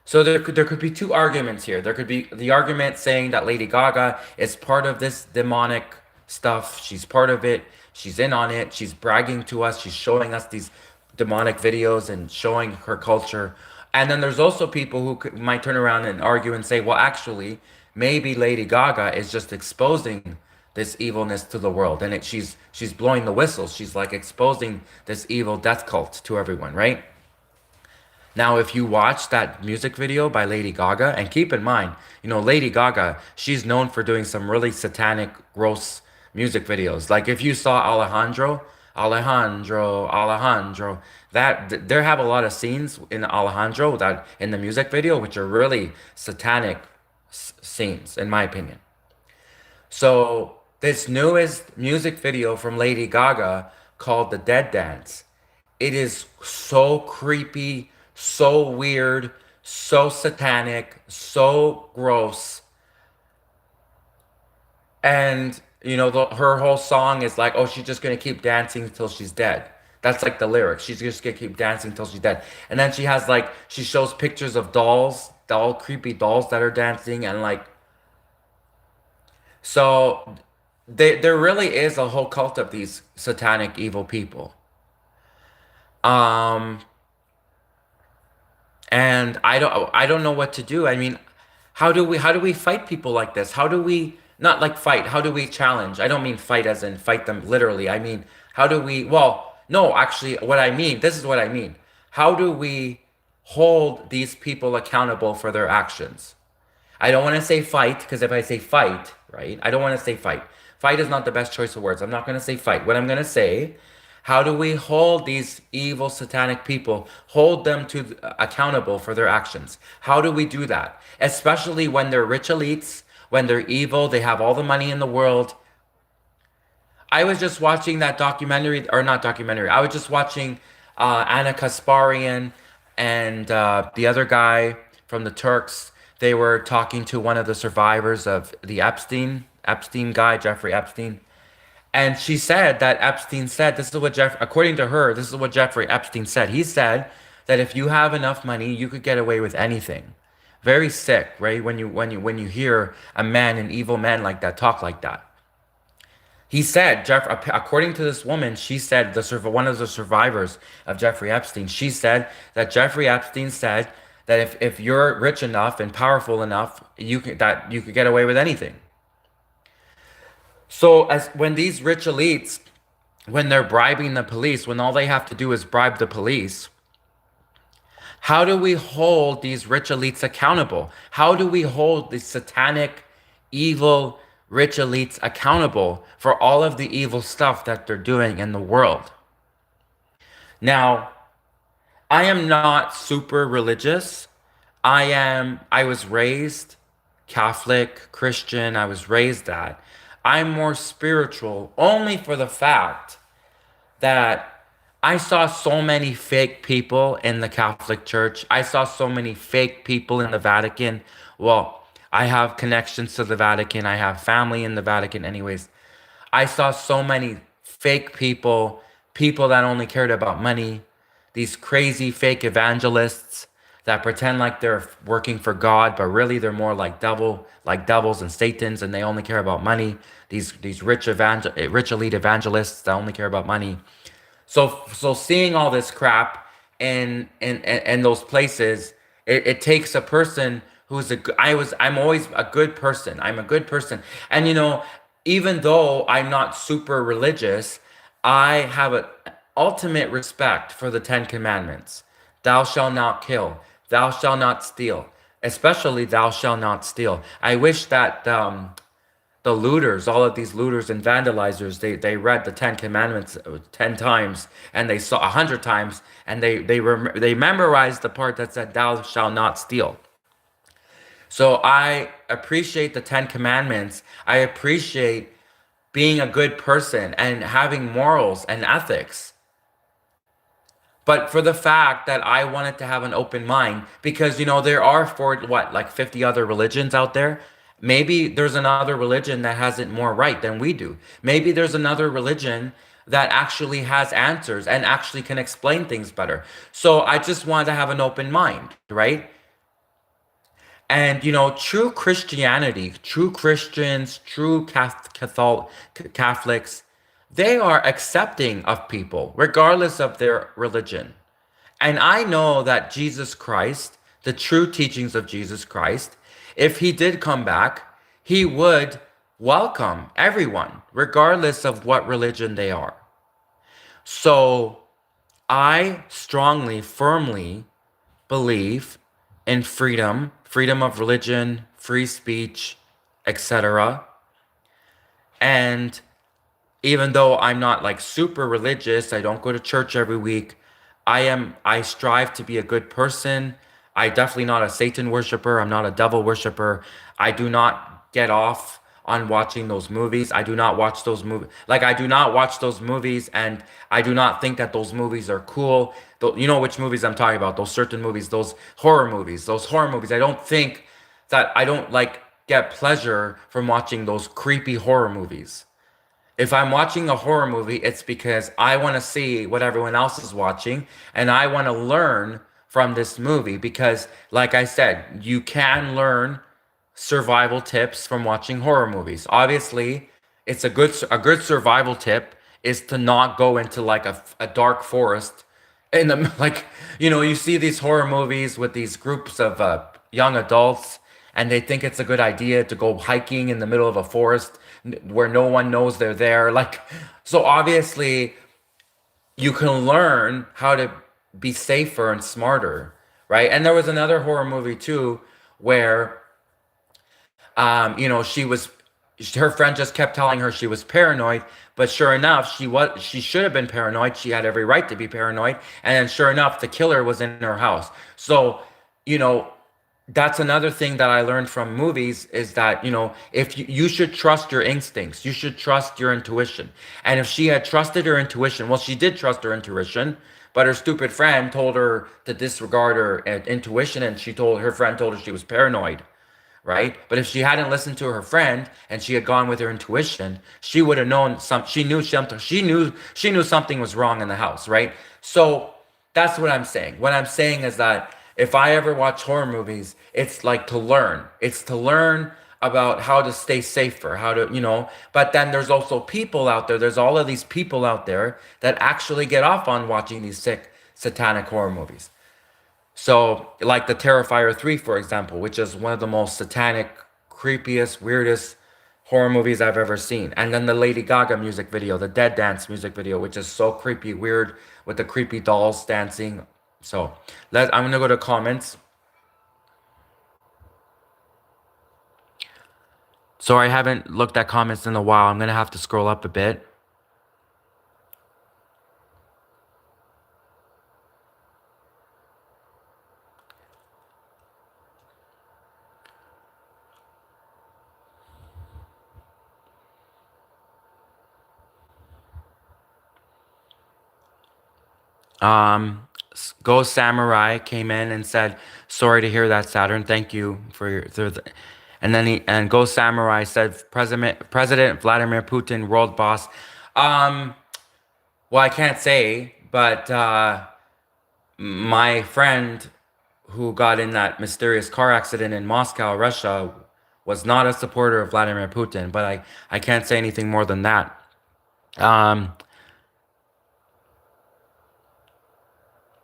So there could be two arguments here. There could be the argument saying that Lady Gaga is part of this demonic stuff. She's part of it. She's in on it. She's bragging to us. She's showing us these demonic videos and showing her culture. And then there's also people who might turn around and argue and say, well, actually, maybe Lady Gaga is just exposing this evilness to the world, and she's blowing the whistles. She's like exposing this evil death cult to everyone, right? Now, if you watch that music video by Lady Gaga, and keep in mind, Lady Gaga, she's known for doing some really satanic, gross music videos. Like if you saw Alejandro, there have a lot of scenes in Alejandro that in the music video, which are really satanic scenes, in my opinion. So this newest music video from Lady Gaga called The Dead Dance, it is so creepy, so weird, so satanic, so gross. And, her whole song is like, oh, she's just going to keep dancing until she's dead. That's like the lyrics. She's just going to keep dancing until she's dead. And then she shows pictures of creepy dolls that are dancing. And like, so there really is a whole cult of these satanic evil people. Um, and I don't know what to do. I mean, how do we fight people like this? How do we not like fight? How do we challenge? I don't mean fight as in fight them literally. I mean, how do we, well, no, actually what I mean, this is what I mean. How do we hold these people accountable for their actions? I don't want to say fight, because if I say fight, right? I don't want to say fight. Fight is not the best choice of words. I'm not going to say fight. What I'm going to say, how do we hold these evil satanic people, hold them to accountable for their actions? How do we do that? Especially when they're rich elites, when they're evil, they have all the money in the world. I was just watching that documentary, or not documentary. I was just watching Anna Kasparian and the other guy from the Turks. They were talking to one of the survivors of the Epstein guy, Jeffrey Epstein. And she said that Epstein said, according to her, this is what Jeffrey Epstein said. He said that if you have enough money, you could get away with anything. Very sick, right? When you hear a man, an evil man like that, talk like that. He said, according to this woman, she said, one of the survivors of Jeffrey Epstein, she said that Jeffrey Epstein said that if you're rich enough and powerful enough, you could get away with anything. So when these rich elites, when they're bribing the police, when all they have to do is bribe the police, how do we hold these rich elites accountable? How do we hold the satanic, evil, rich elites accountable for all of the evil stuff that they're doing in the world? Now, I am not super religious. I was raised Catholic, Christian. I was raised that. I'm more spiritual only for the fact that I saw so many fake people in the Catholic Church. I saw so many fake people in the Vatican. Well, I have connections to the Vatican. I have family in the Vatican anyways. I saw so many fake people, people that only cared about money, these crazy fake evangelists that pretend like they're working for God, but really they're more like devils and satans, and they only care about money. These rich elite evangelists that only care about money. So seeing all this crap in those places, it takes a person who's I'm always a good person. I'm a good person. And even though I'm not super religious, I have an ultimate respect for the Ten Commandments. Thou shalt not kill. Thou shalt not steal. Especially thou shalt not steal. I wish that the looters, all of these looters and vandalizers, they read the Ten Commandments 10 times, and they saw 100 times, and they memorized the part that said thou shalt not steal. So I appreciate the Ten Commandments. I appreciate being a good person and having morals and ethics. But for the fact that I wanted to have an open mind, because there are for what, like 50 other religions out there. Maybe there's another religion that has it more right than we do. Maybe there's another religion that actually has answers and actually can explain things better. So I just wanted to have an open mind, right? And true Christianity, true Christians, true Catholics, they are accepting of people, regardless of their religion. And I know that Jesus Christ, the true teachings of Jesus Christ, if he did come back, he would welcome everyone, regardless of what religion they are. So I strongly, firmly believe in freedom, freedom of religion, free speech, etc. And even though I'm not like super religious, I don't go to church every week. I strive to be a good person. I definitely not a Satan worshiper. I'm not a devil worshiper. I do not get off on watching those movies. I do not watch those movies. Like I do not watch those movies, and I do not think that those movies are cool. You know which movies I'm talking about, those certain movies, those horror movies, those horror movies. I don't think that I don't like get pleasure from watching those creepy horror movies. If I'm watching a horror movie, it's because I want to see what everyone else is watching and I want to learn from this movie because, like I said, you can learn survival tips from watching horror movies. Obviously, it's a good survival tip is to not go into like a dark forest in the like you see these horror movies with these groups of young adults and they think it's a good idea to go hiking in the middle of a forest where no one knows they're there, like, so obviously you can learn how to be safer and smarter, right? And there was another horror movie too where she was her friend just kept telling her she was paranoid, but sure enough, she should have been paranoid. She had every right to be paranoid. And then sure enough, the killer was in her house. So, you know, that's another thing that I learned from movies is that, if you should trust your instincts, you should trust your intuition. And if she had trusted her intuition, well, she did trust her intuition, but her stupid friend told her to disregard her intuition, and her friend told her she was paranoid, right? But if she hadn't listened to her friend and she had gone with her intuition, she would have known she knew something. She knew something was wrong in the house, right? So that's what I'm saying. What I'm saying is that if I ever watch horror movies, it's like to learn. It's to learn about how to stay safer, how to, but then there's also people out there. There's all of these people out there that actually get off on watching these sick satanic horror movies. So, like the Terrifier 3, for example, which is one of the most satanic, creepiest, weirdest horror movies I've ever seen. And then the Lady Gaga music video, the Dead Dance music video, which is so creepy, weird, with the creepy dolls dancing. So, I'm going to go to comments. Sorry, I haven't looked at comments in a while. I'm going to have to scroll up a bit. Go Samurai came in and said, "Sorry to hear that, Saturn. Thank you for and then Go Samurai said, President Vladimir Putin, world boss. Well, I can't say, but my friend who got in that mysterious car accident in Moscow, Russia, was not a supporter of Vladimir Putin. But I can't say anything more than that.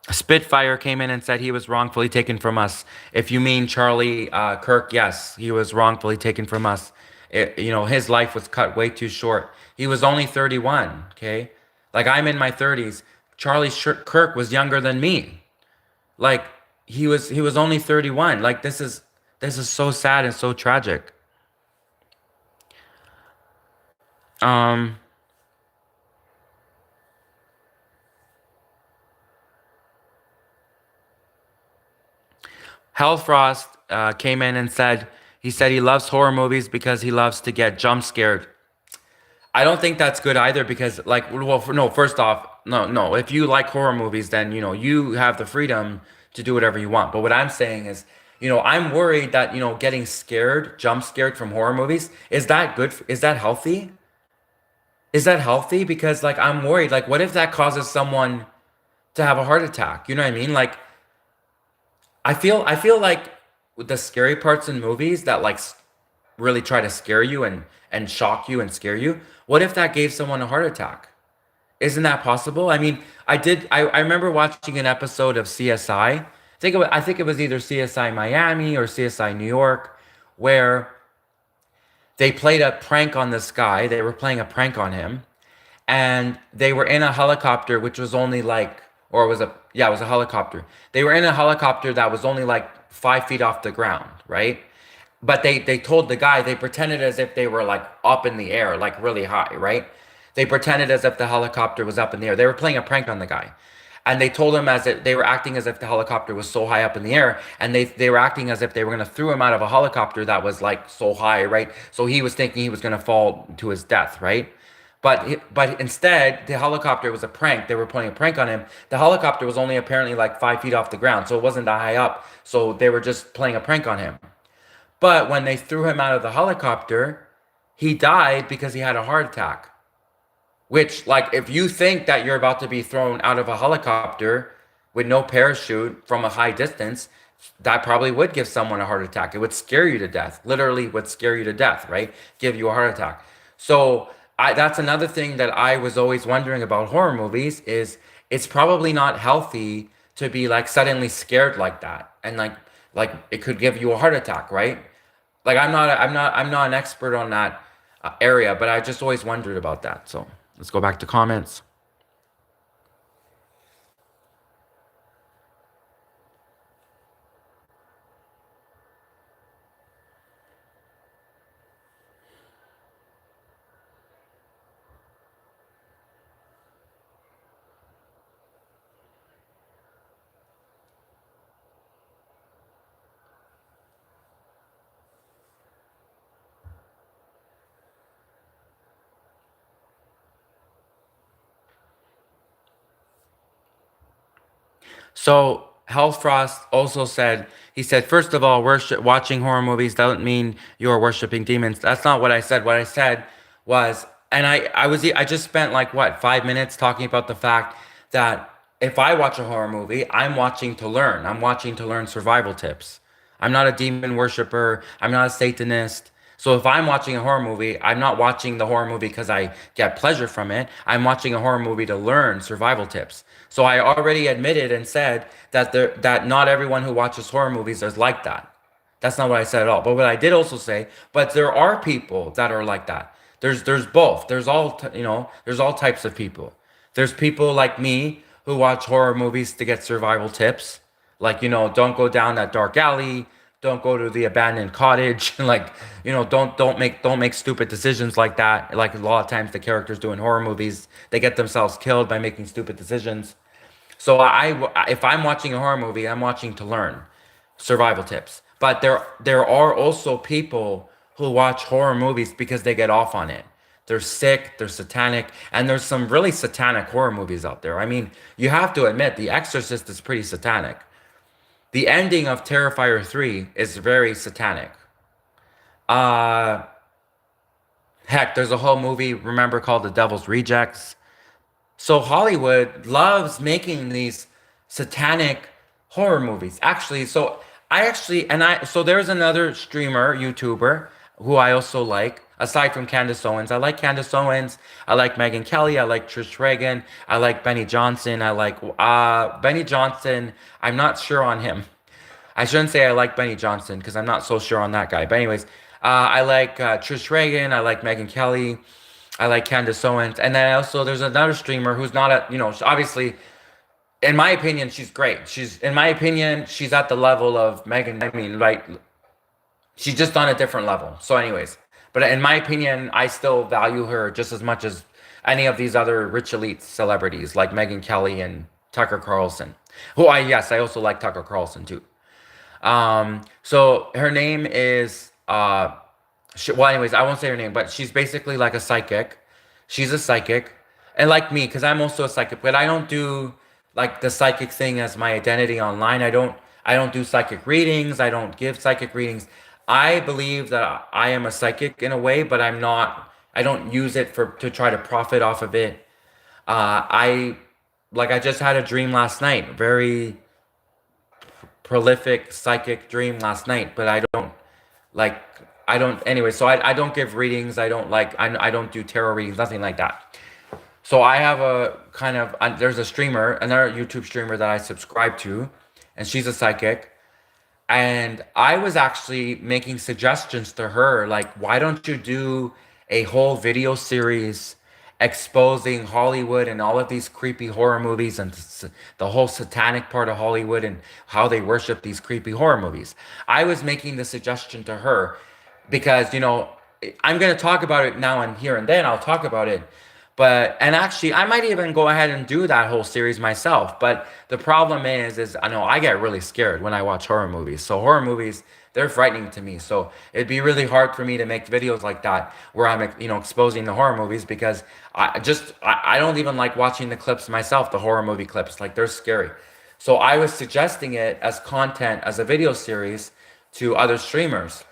Spitfire came in and said he was wrongfully taken from us. If you mean Charlie Kirk, yes, he was wrongfully taken from us. His life was cut way too short. He was only 31, okay? Like, I'm in my 30s. Kirk was younger than me. Like, he was only 31. Like, this is so sad and so tragic. Um Hellfrost came in and said he loves horror movies because he loves to get jump scared. I don't think that's good either because, like, well, no, first off, no, no. If you like horror movies, then you have the freedom to do whatever you want. But what I'm saying is, I'm worried that getting scared, jump scared from horror movies, is that good? Is that healthy? Is that healthy? Because like I'm worried. Like, what if that causes someone to have a heart attack? You know what I mean? Like, I feel like with the scary parts in movies that like really try to scare you and shock you and scare you. What if that gave someone a heart attack? Isn't that possible? I mean, I remember watching an episode of CSI. I think it was either CSI Miami or CSI New York, where they played a prank on this guy. They were playing a prank on him, and they were in a helicopter, which was only like, or it was a, yeah, it was a helicopter. They were in a helicopter that was only like 5 feet off the ground, right? But they told the guy, they pretended as if they were like up in the air, like really high, right? They pretended as if the helicopter was up in the air. They were playing a prank on the guy. And they told him as if they were acting as if the helicopter was so high up in the air, and they were acting as if they were going to throw him out of a helicopter that was like so high, right? So he was thinking he was going to fall to his death, right? But instead, the helicopter was a prank. They were playing a prank on him. The helicopter was only apparently like 5 feet off the ground, so it wasn't that high up. So they were just playing a prank on him. But when they threw him out of the helicopter, he died because he had a heart attack. Which, like, if you think that you're about to be thrown out of a helicopter with no parachute from a high distance, that probably would give someone a heart attack. It would scare you to death. Literally would scare you to death, right? Give you a heart attack. So that's another thing that I was always wondering about horror movies is it's probably not healthy to be like suddenly scared like that. And like it could give you a heart attack, right? Like I'm not an expert on that area, but I just always wondered about that. So let's go back to comments. So Health Frost also said, he said, first of all, watching horror movies doesn't mean you're worshiping demons. That's not what I said. What I said was, and I just spent like what 5 minutes talking about the fact that if I watch a horror movie, I'm watching to learn. I'm watching to learn survival tips. I'm not a demon worshiper. I'm not a Satanist. So if I'm watching a horror movie, I'm not watching the horror movie because I get pleasure from it. I'm watching a horror movie to learn survival tips. So I already admitted and said that not everyone who watches horror movies is like that. That's not what I said at all. But what I did also say, but there are people that are like that. There's both. There's all types of people. There's people like me who watch horror movies to get survival tips. Like, don't go down that dark alley, don't go to the abandoned cottage, like, don't make stupid decisions like that. Like a lot of times the characters do in horror movies, they get themselves killed by making stupid decisions. So if I'm watching a horror movie, I'm watching to learn survival tips. But there are also people who watch horror movies because they get off on it. They're sick, they're satanic, and there's some really satanic horror movies out there. I mean, you have to admit, The Exorcist is pretty satanic. The ending of Terrifier 3 is very satanic. Uh Heck, there's a whole movie, remember, called The Devil's Rejects. So Hollywood loves making these satanic horror movies. Actually, so there's another streamer, YouTuber who I also like, aside from Candace Owens. I like Candace Owens. I like Megan Kelly. I like Trish Regan. I like Benny Johnson. I like Benny Johnson. I'm not sure on him. I shouldn't say I like Benny Johnson because I'm not so sure on that guy. But anyways, I like Trish Regan. I like Megan Kelly. I like Candace Owens. And then also there's another streamer who's not at, obviously, in my opinion, she's great. In my opinion, she's at the level of Megan. I mean, like, she's just on a different level. So, anyways, but in my opinion, I still value her just as much as any of these other rich elite celebrities like Megan Kelly and Tucker Carlson. Yes, I also like Tucker Carlson too. So her name is, well, anyways, I won't say her name, but she's basically like a psychic. She's a psychic, and like me, because I'm also a psychic, but I don't do like the psychic thing as my identity online. I don't do psychic readings. I don't give psychic readings. I believe that I am a psychic in a way, but I'm not. I don't use it for to try to profit off of it. I like I just had a dream last night, very prolific psychic dream last night, but like I don't anyway. So I don't give readings. I don't do tarot readings, nothing like that. So I have a kind of there's a streamer, another YouTube streamer that I subscribe to, and she's a psychic. And I was actually making suggestions to her, like, why don't you do a whole video series exposing Hollywood and all of these creepy horror movies and the whole satanic part of Hollywood and how they worship these creepy horror movies? I was making the suggestion to her because, I'm going to talk about it now and here and then. I'll talk about it. And actually, I might even go ahead and do that whole series myself. But the problem is I know I get really scared when I watch horror movies. So horror movies, they're frightening to me. So it'd be really hard for me to make videos like that where I'm, exposing the horror movies because I don't even like watching the clips myself, the horror movie clips. Like they're scary. So I was suggesting it as content, as a video series to other streamers.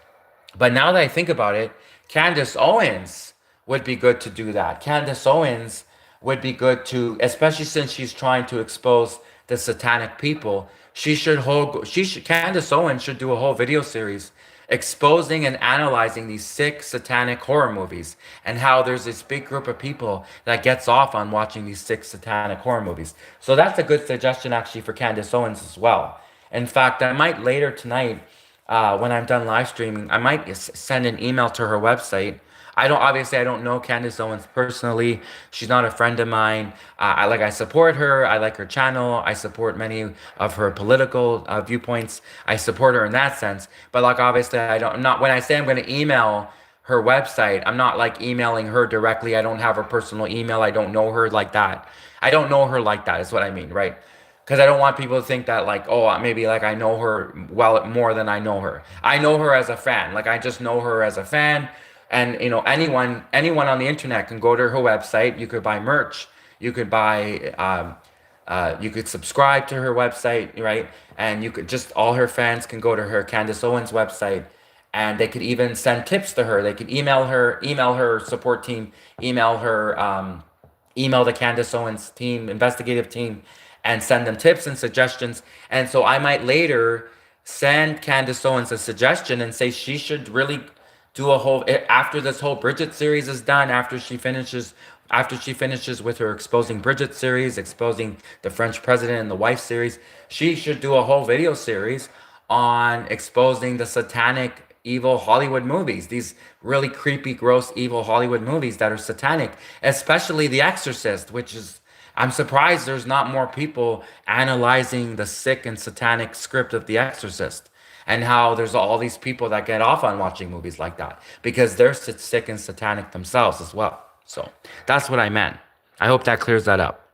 But now that I think about it, Candace Owens would be good to do that. Candace Owens would be good to, especially since she's trying to expose the satanic people. Candace Owens should do a whole video series exposing and analyzing these sick satanic horror movies and how there's this big group of people that gets off on watching these sick satanic horror movies. So that's a good suggestion actually for Candace Owens as well. In fact, I might later tonight, when I'm done live streaming, I might send an email to her website. I don't know Candace Owens personally. She's not a friend of mine. I support her. I like her channel. I support many of her political viewpoints. I support her in that sense. But like obviously I don't, I'm not, when I say I'm going to email her website, I'm not like emailing her directly. I don't have her personal email. I don't know her like that. I don't know her like that is what I mean, right? Because I don't want people to think that like, oh, maybe like I know her well more than I know her. I know her as a fan. Like I just know her as a fan. And anyone on the internet can go to her website. You could buy merch. You could you could subscribe to her website, right? And you could just all her fans can go to her Candace Owens website, and they could even send tips to her. They could email her support team, email the Candace Owens team, investigative team, and send them tips and suggestions. And so I might later send Candace Owens a suggestion and say she should really do a whole after this whole Bridget series is done, after she finishes with her exposing Bridget series, exposing the French president and the wife series, she should do a whole video series on exposing the satanic evil Hollywood movies, these really creepy, gross, evil Hollywood movies that are satanic, especially The Exorcist, which is, I'm surprised there's not more people analyzing the sick and satanic script of The Exorcist and how there's all these people that get off on watching movies like that because they're sick and satanic themselves as well. So that's what I meant. I hope that clears that up.